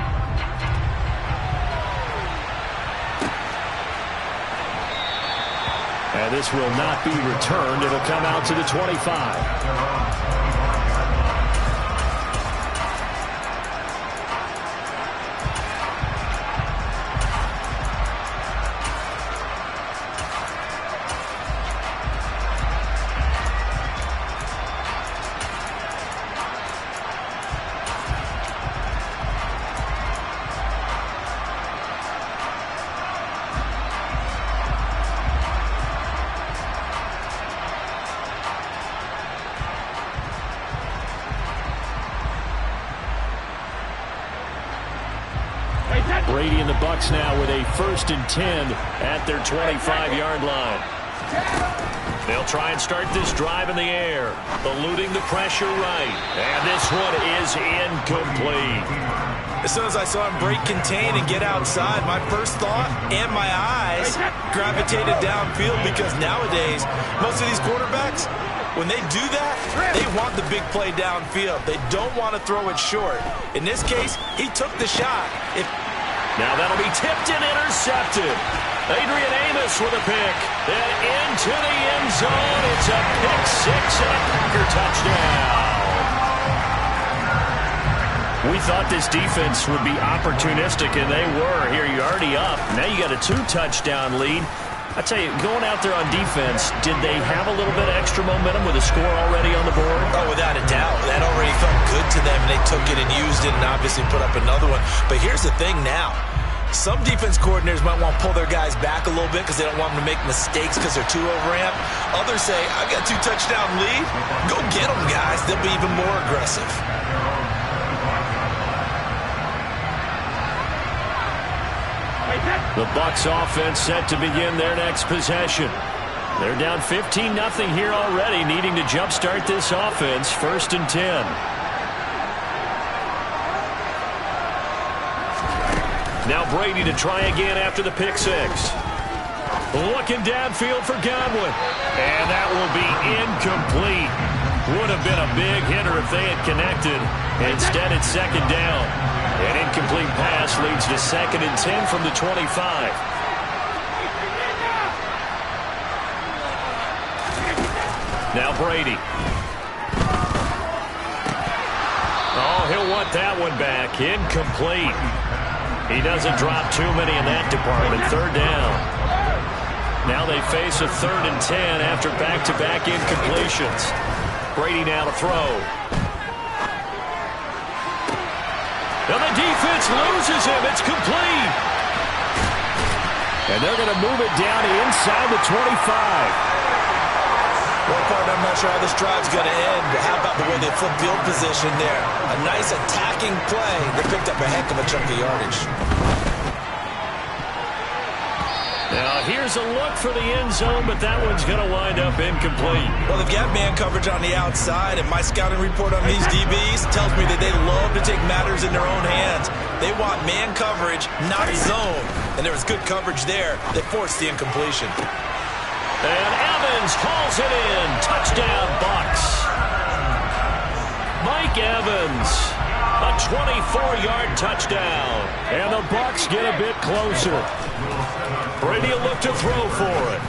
And this will not be returned. It'll come out to the 25. Brady and the Bucs now with a 1st and 10 at their 25-yard line. They'll try and start this drive in the air, eluding the pressure right. And this one is incomplete. As soon as I saw him break contain and get outside, my first thought and my eyes gravitated downfield, because nowadays, most of these quarterbacks, when they do that, they want the big play downfield. They don't want to throw it short. In this case, he took the shot. Now that'll be tipped and intercepted. Adrian Amos with a pick. And into the end zone. It's a pick six and a Packer touchdown. We thought this defense would be opportunistic, and they were. Here, you're already up. Now you got a 2-touchdown lead. I tell you, going out there on defense, did they have a little bit of extra momentum with a score already on the board? Oh, without a doubt. That already felt good to them, and they took it and used it and obviously put up another one. But here's the thing now. Some defense coordinators might want to pull their guys back a little bit because they don't want them to make mistakes because they're too overamped. Others say, I've got a 2-touchdown lead. Go get them, guys. They'll be even more aggressive. The Bucs offense set to begin their next possession. They're down 15-0 here already, needing to jumpstart this offense. 1st and 10. Now Brady to try again after the pick six. Looking downfield for Godwin. And that will be incomplete. Would have been a big hitter if they had connected. Instead, it's 2nd down. An incomplete pass leads to 2nd and 10 from the 25. Now Brady. Oh, he'll want that one back. Incomplete. He doesn't drop too many in that department. 3rd down. Now they face a 3rd and 10 after back-to-back incompletions. Brady now to throw. And the defense loses him. It's complete. And they're going to move it down inside the 25. Well, partner, I'm not sure how this drive's going to end, but how about the way they flip field position there? A nice attacking play. They picked up a heck of a chunk of yardage. Now, here's a look for the end zone, but that one's going to wind up incomplete. Well, they've got man coverage on the outside, and my scouting report on these DBs tells me that they love to take matters in their own hands. They want man coverage, not zone. And there was good coverage there that forced the incompletion. And Evans hauls it in. Touchdown, Bucs. Mike Evans, a 24-yard touchdown. And the Bucs get a bit closer. Brady will look to throw for it.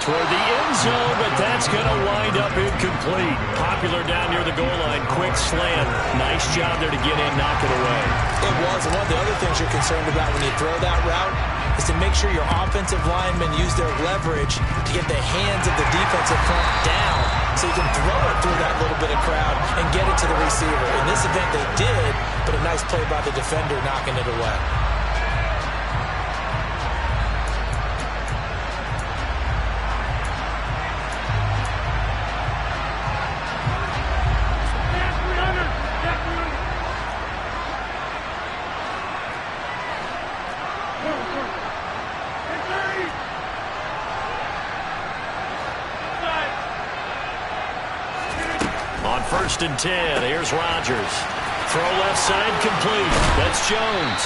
Toward the end zone, but that's going to wind up incomplete. Popular down near the goal line. Quick slant. Nice job there to get in, knock it away. It was. And one of the other things you're concerned about when you throw that route is to make sure your offensive linemen use their leverage to get the hands of the defensive front down so you can throw it through that little bit of crowd and get it to the receiver. In this event, they did, but a nice play by the defender knocking it away. On 1st and 10, here's Rodgers. Throw left side complete. That's Jones.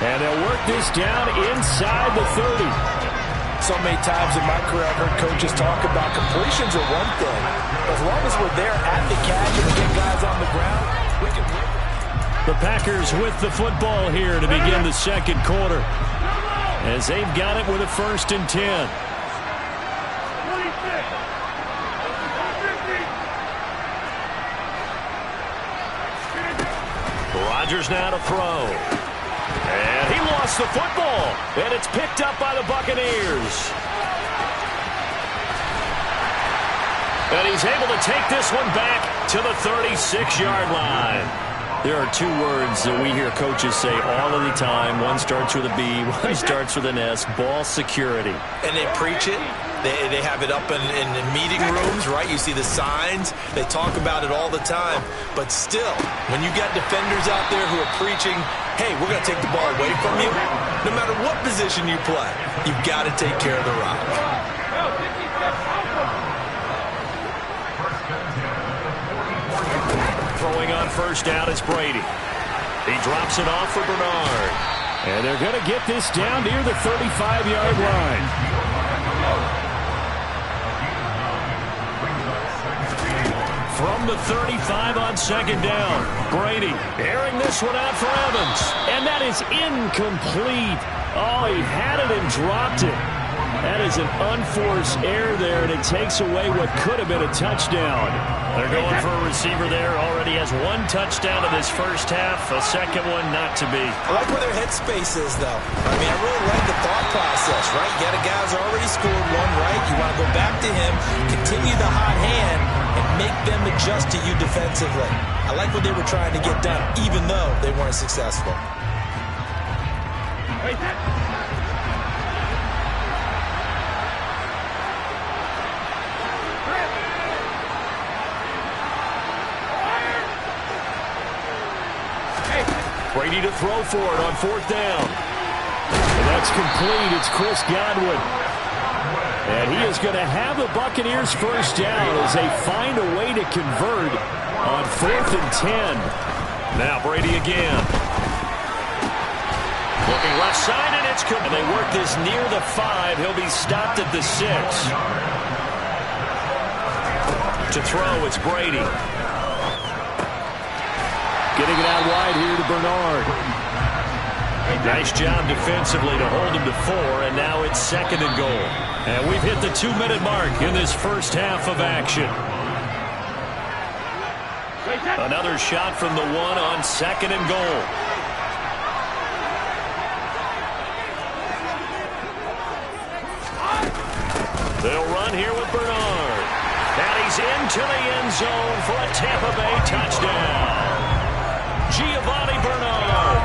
And they'll work this down inside the 30. So many times in my career, I've heard coaches talk about completions are one thing. As long as we're there at the catch and we get guys on the ground, we can win. The Packers with the football here to begin the 2nd quarter, as they've got it with a 1st and 10. Rodgers now to throw. And he lost the football. And it's picked up by the Buccaneers. And he's able to take this one back to the 36-yard line. There are 2 words that we hear coaches say all of the time. One starts with a B, one starts with an S. Ball security. And they preach it. They have it up in meeting rooms, right? You see the signs. They talk about it all the time. But still, when you got defenders out there who are preaching, hey, we're going to take the ball away from you, no matter what position you play, you've got to take care of the rock. Throwing on first down is Brady. He drops it off for Bernard. And they're going to get this down near the 35-yard line. From the 35 on second down, Brady airing this one out for Evans. And that is incomplete. Oh, he had it and dropped it. That is an unforced error there, and it takes away what could have been a touchdown. They're going for a receiver there. Already has one touchdown in this first half. A second one not to be. I like where their headspace is, though. I mean, I really like the thought process, right? You got a guy who's already scored one, right? You want to go back to him, continue the hot hand, and make them adjust to you defensively. I like what they were trying to get done, even though they weren't successful. Brady to throw for it on fourth down. And that's complete. It's Chris Godwin. And he is going to have the Buccaneers first down as they find a way to convert on 4th and 10. Now Brady again. Looking left side, and it's good. And they work this near the 5. He'll be stopped at the 6. To throw, it's Brady. Getting it out wide here to Bernard. Nice job defensively to hold him to 4, and now it's 2nd and goal. And we've hit the 2-minute mark in this first half of action. Another shot from the 1 on 2nd and goal. They'll run here with Bernard. And he's into the end zone for a Tampa Bay touchdown. Giovanni Bernard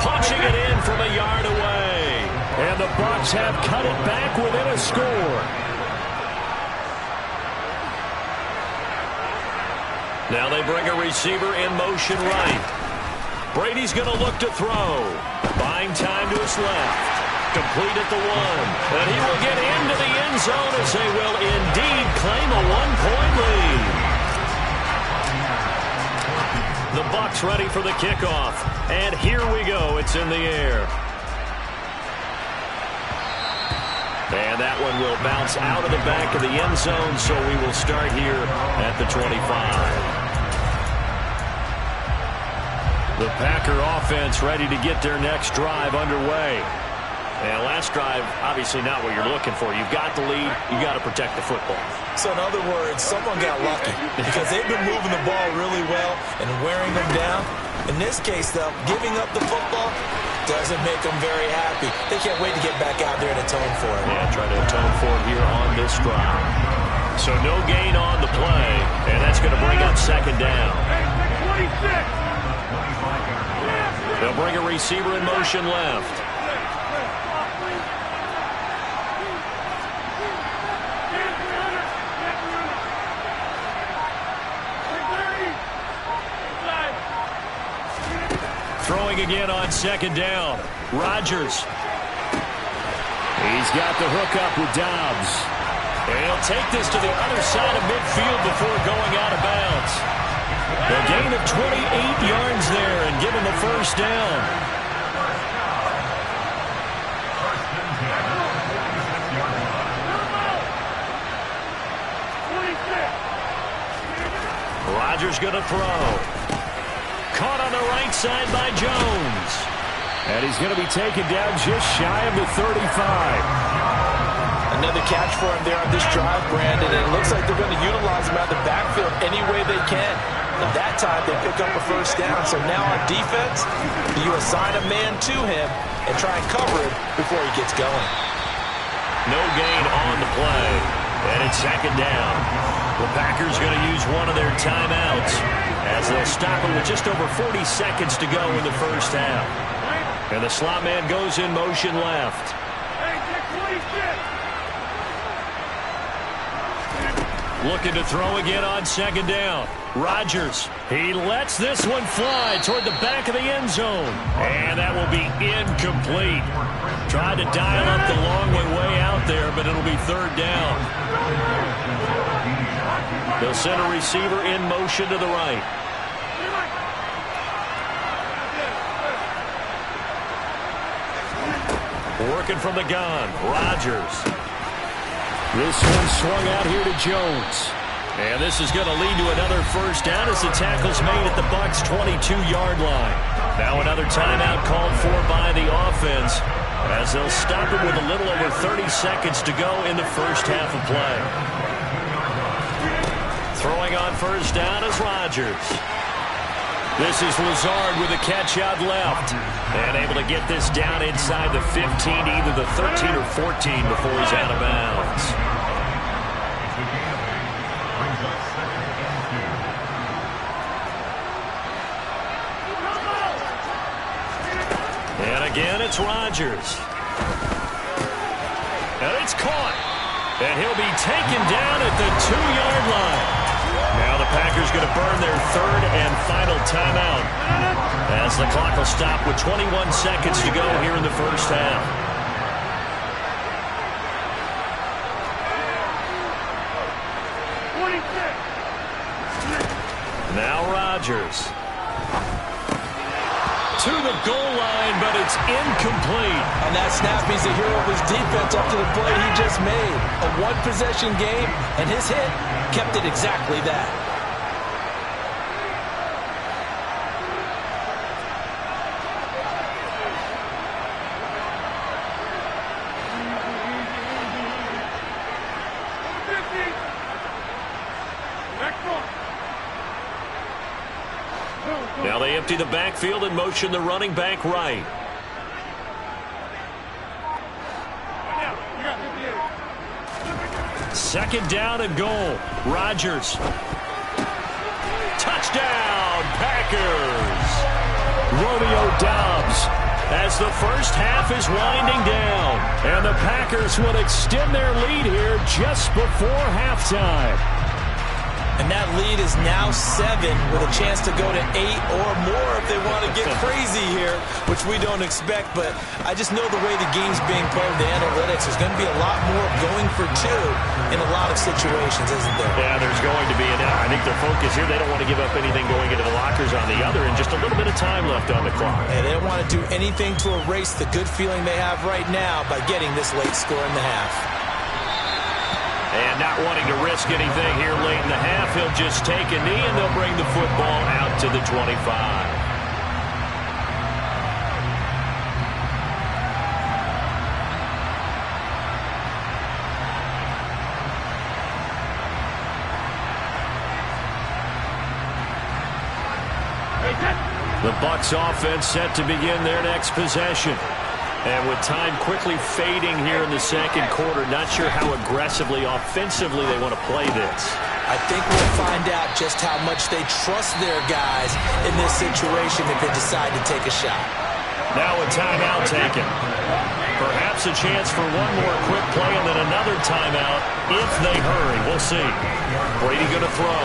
punching it in from a yard away. And the Bucs have cut it back within a score. Now they bring a receiver in motion right. Brady's going to look to throw. Buying time to his left. Complete at the 1. And he will get into the end zone as they will indeed claim a 1-point lead. The Bucs ready for the kickoff. And here we go. It's in the air. And that one will bounce out of the back of the end zone, so we will start here at the 25. The Packer offense ready to get their next drive underway. And last drive, obviously not what you're looking for. You've got the lead. You've got to protect the football. So in other words, someone got lucky because they've been moving the ball really well and wearing them down. In this case, though, giving up the football doesn't make them very happy. They can't wait to get back out there and atone for it. Yeah, try to atone for it here on this drive. So no gain on the play, and that's going to bring up 2nd down. They'll bring a receiver in motion left. Throwing again on 2nd down. Rodgers. He's got the hook up with Dobbs. And he'll take this to the other side of midfield before going out of bounds. A gain of 28 yards there and give him the first down. Rodgers going to throw. Caught on the right side by Jones. And he's going to be taken down just shy of the 35. Another catch for him there on this drive, Brandon. And it looks like they're going to utilize him out of the backfield any way they can. And that time they pick up a first down. So now on defense, you assign a man to him and try and cover him before he gets going. No gain on the play. And it's 2nd down. The Packers going to use one of their timeouts as they'll stop it with just over 40 seconds to go in the first half. And the slot man goes in motion left. Looking to throw again on 2nd down. Rodgers, he lets this one fly toward the back of the end zone. And that will be incomplete. Tried to dial up the long way out there, but it'll be 3rd down. They'll send a receiver in motion to the right. Working from the gun, Rodgers. This one swung out here to Jones. And this is going to lead to another first down as the tackle's made at the Bucs' 22-yard line. Now another timeout called for by the offense as they'll stop it with a little over 30 seconds to go in the first half of play. Throwing on first down is Rodgers. This is Lazard with a catch out left. And able to get this down inside the 15, either the 13 or 14 before he's out of bounds. And again, it's Rodgers. And it's caught. And he'll be taken down at the 2-yard line. Now the Packers going to burn their third and final timeout as the clock will stop with 21 seconds to go here in the first half. Now Rodgers. To the goal line, but it's incomplete. On that snap, he's the hero of his defense up to the play he just made. A one-possession game, and his hit kept it exactly that. Now they empty the backfield and motion the running back right. Second down and goal. Rodgers. Touchdown, Packers. Romeo Doubs as the first half is winding down. And the Packers will extend their lead here just before halftime. And that lead is now 7 with a chance to go to 8 or more if they want to get crazy here, which we don't expect. But I just know the way the game's being played, the analytics, there's going to be a lot more going for 2 in a lot of situations, isn't there? Yeah, there's going to be. And I think their focus here, they don't want to give up anything going into the lockers on the other, and just a little bit of time left on the clock. And they don't want to do anything to erase the good feeling they have right now by getting this late score in the half. And not wanting to risk anything here late in the half, he'll just take a knee and they'll bring the football out to the 25. The Bucs offense set to begin their next possession. And with time quickly fading here in the second quarter, not sure how aggressively, offensively they want to play this. I think we'll find out just how much they trust their guys in this situation if they decide to take a shot. Now a timeout taken. Perhaps a chance for one more quick play and then another timeout if they hurry. We'll see. Brady going to throw.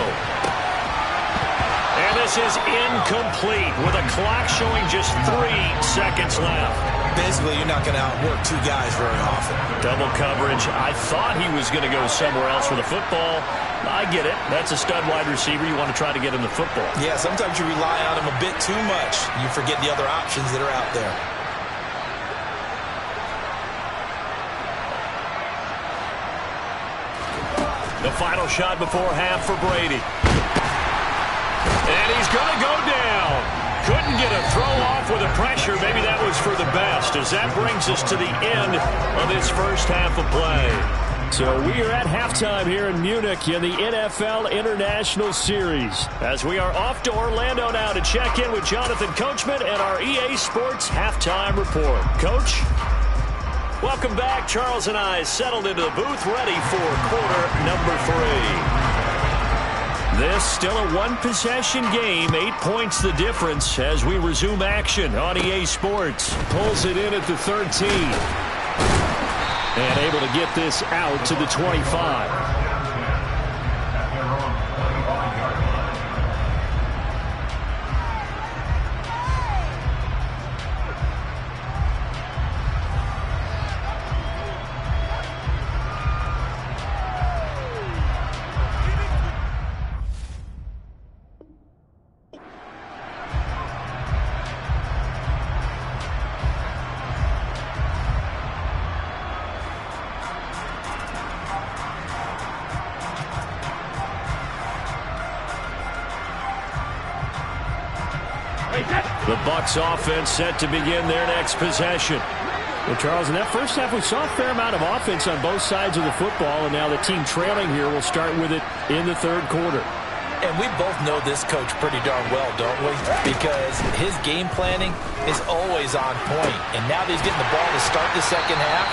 And this is incomplete with a clock showing just 3 seconds left. Basically, you're not going to outwork 2 guys very often. Double coverage. I thought he was going to go somewhere else with the football. I get it. That's a stud wide receiver. You want to try to get him the football. Yeah, sometimes you rely on him a bit too much. You forget the other options that are out there. The final shot before half for Brady. And he's going to go down. Couldn't get a throw off with the pressure. Maybe that was for the best, as that brings us to the end of this first half of play. So we are at halftime here in Munich in the NFL International Series, as we are off to Orlando now to check in with Jonathan Coachman and our EA Sports Halftime Report. Coach, welcome back. Charles and I settled into the booth, ready for quarter number 3. This still a one-possession game, 8 points the difference as we resume action on EA Sports. Pulls it in at the 13. And able to get this out to the 25. Bucs offense set to begin their next possession. Well, Charles, in that first half, we saw a fair amount of offense on both sides of the football, and now the team trailing here will start with it in the third quarter. And we both know this coach pretty darn well, don't we? Because his game planning is always on point. And now that he's getting the ball to start the second half,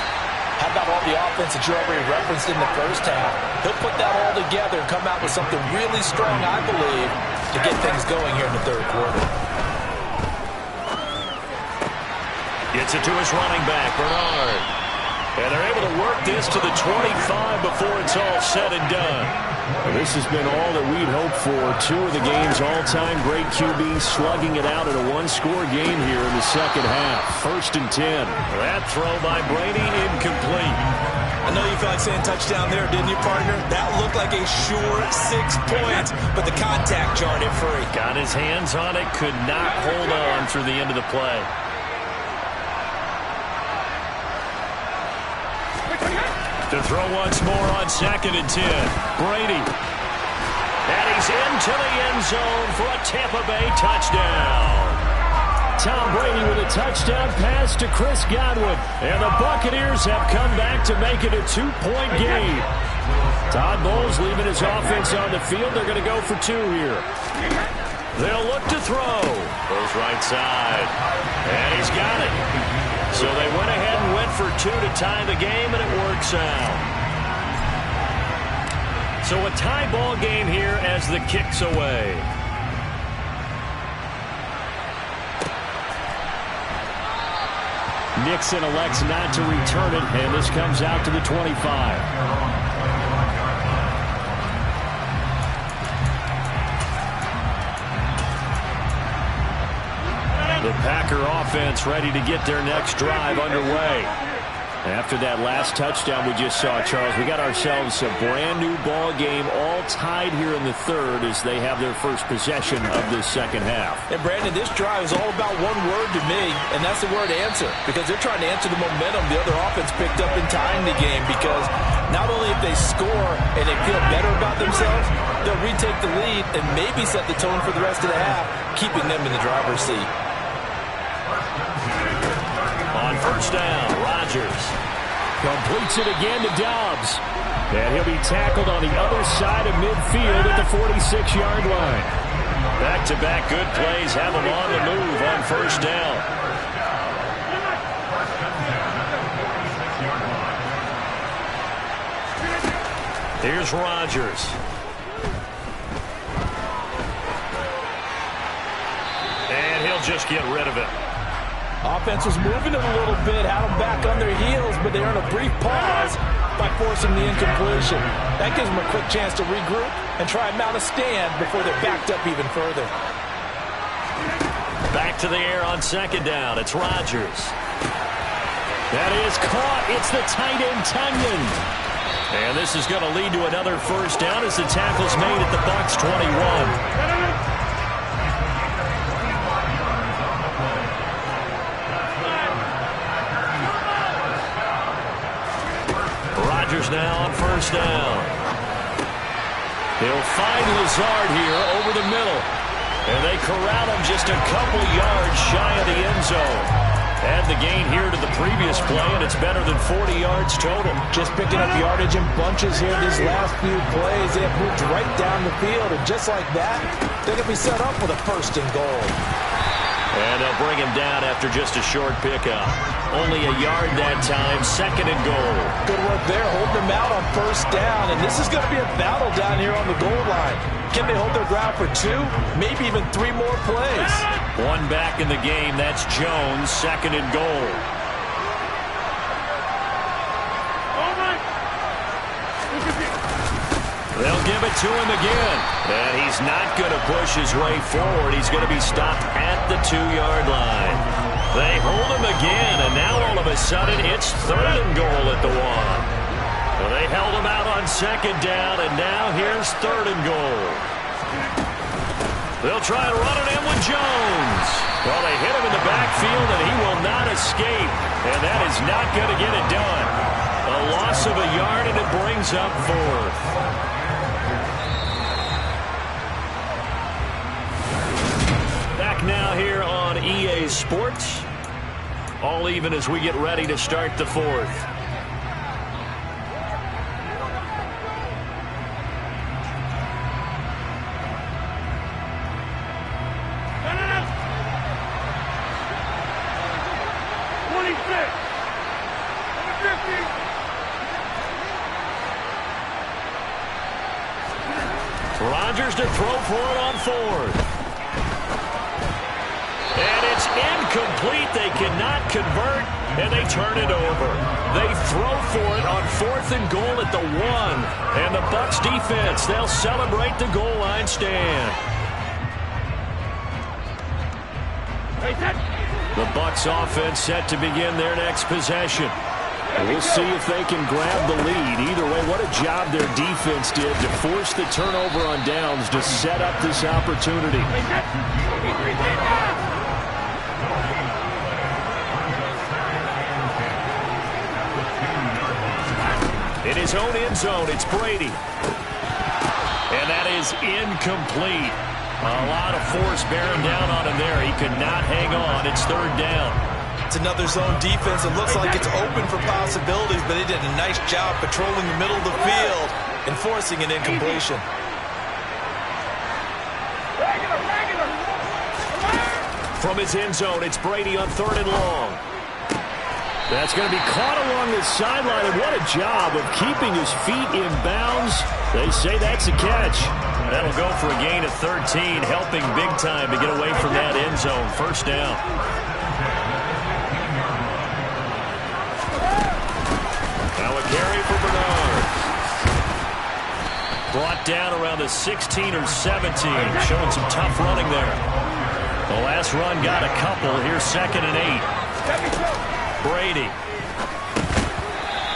how about all the offense that you already referenced in the first half? He'll put that all together and come out with something really strong, I believe, to get things going here in the third quarter. Gets it to his running back, Bernard. And they're able to work this to the 25 before it's all said and done. Well, this has been all that we'd hoped for. Two of the game's all-time great QBs slugging it out in a one-score game here in the second half. 1st and 10. That throw by Brady incomplete. I know you felt like saying touchdown there, didn't you, partner? That looked like a sure 6 points, but the contact jarred it free. Got his hands on it, could not hold on through the end of the play. To throw once more on 2nd and 10. Brady. And he's into the end zone for a Tampa Bay touchdown. Tom Brady with a touchdown pass to Chris Godwin. And the Buccaneers have come back to make it a 2-point game. Todd Bowles leaving his offense on the field. They're going to go for 2 here. They'll look to throw. Goes right side. And he's got it. So they went ahead and went for 2 to tie the game, and it works out. So a tie ball game here as the kick's away. Nixon elects not to return it, and this comes out to the 25. The Packer offense ready to get their next drive underway. After that last touchdown we just saw, Charles, we got ourselves a brand new ball game, all tied here in the third as they have their first possession of this second half. And Brandon, this drive is all about one word to me, and that's the word answer. Because they're trying to answer the momentum the other offense picked up in tying the game. Because not only if they score and they feel better about themselves, they'll retake the lead and maybe set the tone for the rest of the half, keeping them in the driver's seat. On 1st down, Rodgers completes it again to Dobbs. And he'll be tackled on the other side of midfield at the 46-yard line. Back-to-back good plays have him on the move on 1st down. Here's Rodgers. And he'll just get rid of it. Offense was moving it a little bit, had them back on their heels, but they're in a brief pause by forcing the incompletion. That gives them a quick chance to regroup and try and mount a stand before they're backed up even further. Back to the air on 2nd down. It's Rodgers. That is caught. It's the tight end, Tunyon. And this is going to lead to another 1st down as the tackle's made at the Bucs 21. Now on 1st down. He'll find Lazard here over the middle. And they corral him just a couple yards shy of the end zone. Add the gain here to the previous play, and it's better than 40 yards total. Just picking up yardage in bunches here these last few plays. They have moved right down the field, and just like that, they're going to be set up with a 1st and goal. And they'll bring him down after just a short pickup. Only a yard that time, 2nd and goal. Good work there, holding them out on 1st down. And this is going to be a battle down here on the goal line. Can they hold their ground for 2, maybe even 3 more plays? One back in the game, that's Jones, 2nd and goal. They'll give it to him again. And he's not going to push his way forward. He's going to be stopped at the 2-yard line. They hold him again, and now all of a sudden it's 3rd and goal at the 1. Well, they held him out on 2nd down, and now here's 3rd and goal. They'll try and run it in with Jones. Well, they hit him in the backfield, and he will not escape. And that is not going to get it done. A loss of a yard, and it brings up 4th. Now here on EA Sports. All even as we get ready to start the fourth. Rodgers to throw for it on fourth. And it's incomplete. They cannot convert, and they turn it over. They throw for it on 4th and goal at the 1. And the Bucs defense, they'll celebrate the goal line stand. The Bucs offense set to begin their next possession. We'll see if they can grab the lead. Either way, what a job their defense did to force the turnover on downs to set up this opportunity. In his own end zone, it's Brady. And that is incomplete. A lot of force bearing down on him there. He could not hang on. It's 3rd down. It's another zone defense. It looks like it's open for possibilities, but they did a nice job patrolling the middle of the field and forcing an incompletion. From his end zone, it's Brady on 3rd and long. That's going to be caught along the sideline, and what a job of keeping his feet in bounds. They say that's a catch. That'll go for a gain of 13, helping big time to get away from that end zone. 1st down. Now a carry for Bernard. Brought down around the 16 or 17, showing some tough running there. The last run got a couple. Here's 2nd and 8. Brady.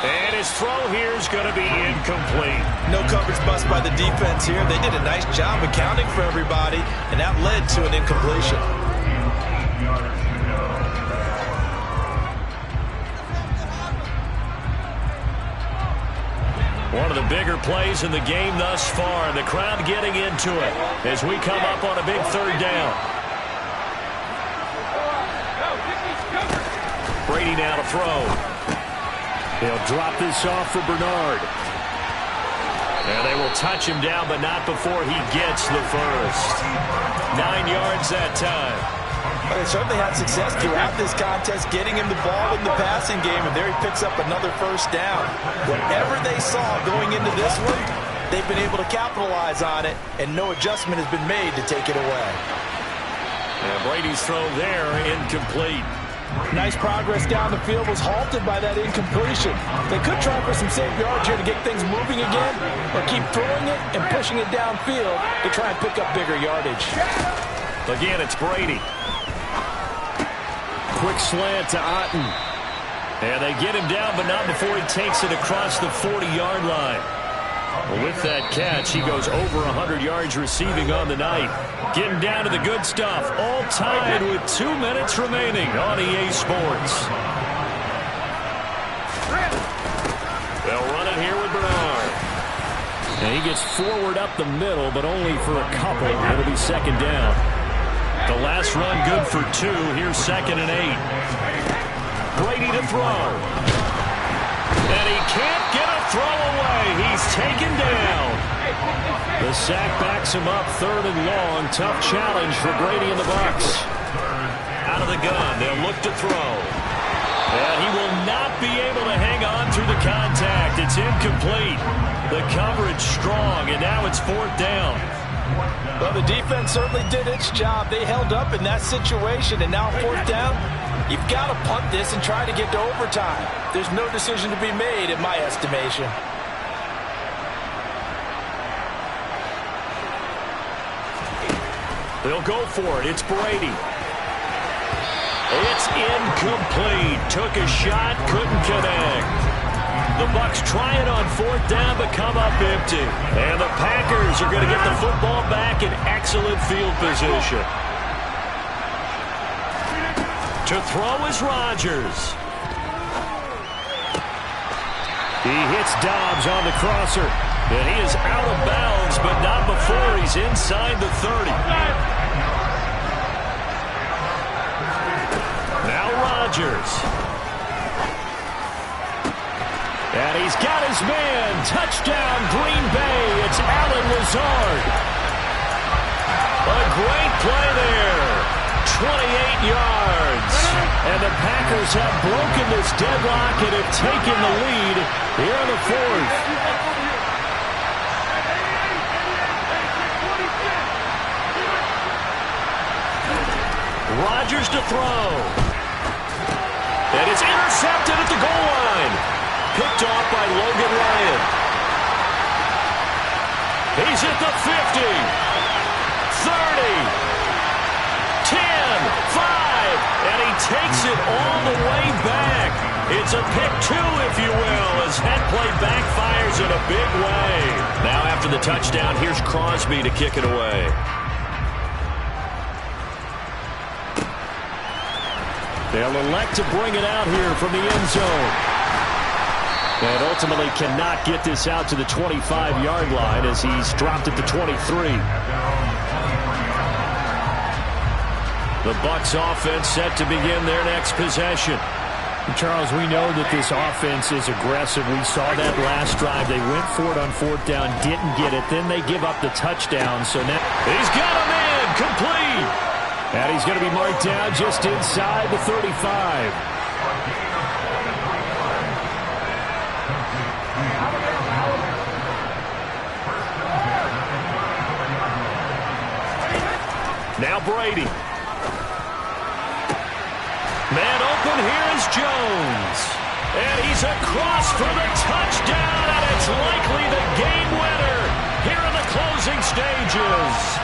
And his throw here is going to be incomplete. No coverage bust by the defense here. They did a nice job accounting for everybody, and that led to an incompletion. One of the bigger plays in the game thus far. The crowd getting into it as we come up on a big 3rd down. Brady now to throw. They'll drop this off for Bernard. And they will touch him down, but not before he gets the first. 9 yards that time. But they certainly had success throughout this contest, getting him the ball in the passing game, and there he picks up another 1st down. Whatever they saw going into this one, they've been able to capitalize on it, and no adjustment has been made to take it away. And Brady's throw there, incomplete. Nice progress down the field was halted by that incompletion. They could try for some safe yards here to get things moving again, or keep throwing it and pushing it downfield to try and pick up bigger yardage. Again, it's Brady. Quick slant to Otten. And they get him down, but not before he takes it across the 40-yard line. Well, with that catch, he goes over 100 yards receiving on the night. Getting down to the good stuff. All tied with 2 minutes remaining on EA Sports. They'll run it here with Bernard. And he gets forward up the middle, but only for a couple. It'll be 2nd down. The last run good for 2. Here's 2nd and 8. Brady to throw. And he can't get a throw away. He's taken down. The sack backs him up 3rd and long. Tough challenge for Brady and the Bucs. Out of the gun. They'll look to throw. And he will not be able to hang on through the contact. It's incomplete. The coverage strong, and now it's 4th down. Well, the defense certainly did its job. They held up in that situation, and now 4th down, you've got to punt this and try to get to overtime. There's no decision to be made, in my estimation. They'll go for it. It's Brady. It's incomplete. Took a shot, couldn't connect. The Bucs try it on 4th down, but come up empty. And the Packers are going to get the football back in excellent field position. To throw is Rodgers. He hits Dobbs on the crosser. And he is out of bounds, but not before he's inside the 30. Rodgers. And he's got his man. Touchdown, Green Bay. It's Allen Lazard. A great play there. 28 yards. And the Packers have broken this deadlock and have taken the lead here in the fourth. Rodgers to throw. And it's intercepted at the goal line. Picked off by Logan Ryan. He's at the 50. 30. 10. 5. And he takes it all the way back. It's a pick two, if you will, as that play backfires in a big way. Now after the touchdown, here's Crosby to kick it away. They'll elect to bring it out here from the end zone. And ultimately cannot get this out to the 25-yard line as he's dropped it to 23. The Bucs offense set to begin their next possession. Charles, we know that this offense is aggressive. We saw that last drive. They went for it on fourth down, didn't get it. Then they give up the touchdown. So now he's got a man complete. And he's going to be marked down just inside the 35. Now Brady. Man open, here is Jones. And he's across for the touchdown, and it's likely the game winner here in the closing stages.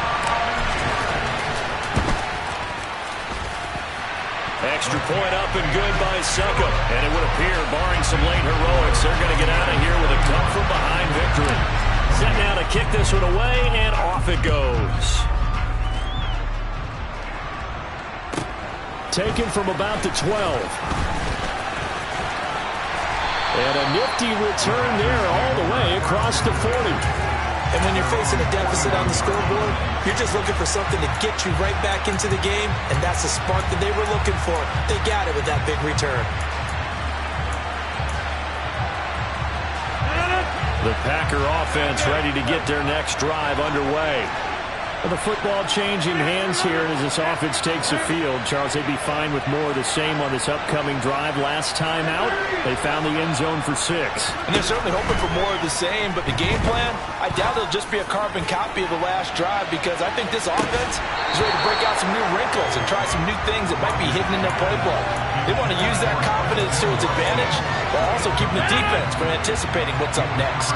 Extra point up and good by Succop. And it would appear, barring some late heroics, they're going to get out of here with a come-from-behind victory. Set now to kick this one away, and off it goes. Taken from about the 12. And a nifty return there all the way across the 40. And when you're facing a deficit on the scoreboard, you're just looking for something to get you right back into the game, and that's the spark that they were looking for. They got it with that big return. The Packer offense ready to get their next drive underway. Well, the football changing hands here as this offense takes the field. Charles, they'd be fine with more of the same on this upcoming drive. Last time out, they found the end zone for 6. And they're certainly hoping for more of the same, but the game plan, I doubt it'll just be a carbon copy of the last drive, because I think this offense is ready to break out some new wrinkles and try some new things that might be hidden in their playbook. They want to use that confidence to its advantage while also keeping the defense from anticipating what's up next.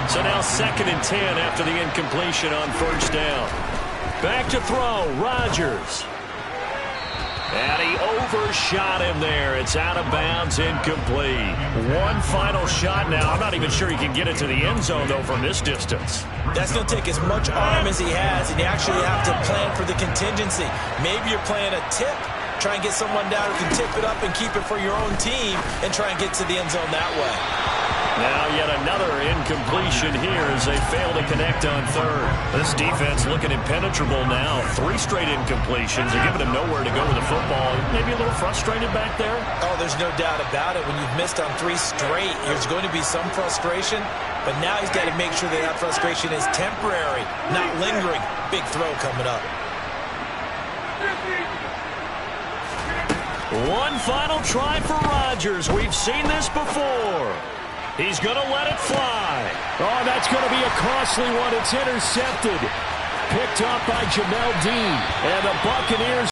So now 2nd and 10 after the incompletion on first down. Back to throw, Rodgers. And he overshot him there. It's out of bounds, incomplete. One final shot now. I'm not even sure he can get it to the end zone, though, from this distance. That's going to take as much arm as he has, and you actually have to plan for the contingency. Maybe you're playing a tip. Try and get someone down who can tip it up and keep it for your own team and try and get to the end zone that way. Now yet another incompletion here as they fail to connect on third. This defense looking impenetrable now. 3 straight incompletions. They're giving him nowhere to go with the football. Maybe a little frustrated back there? Oh, there's no doubt about it. When you've missed on 3 straight, there's going to be some frustration. But now he's got to make sure that that frustration is temporary, not lingering. Big throw coming up. One final try for Rodgers. We've seen this before. He's going to let it fly. Oh, that's going to be a costly one. It's intercepted. Picked up by Jamel Dean. And the Buccaneers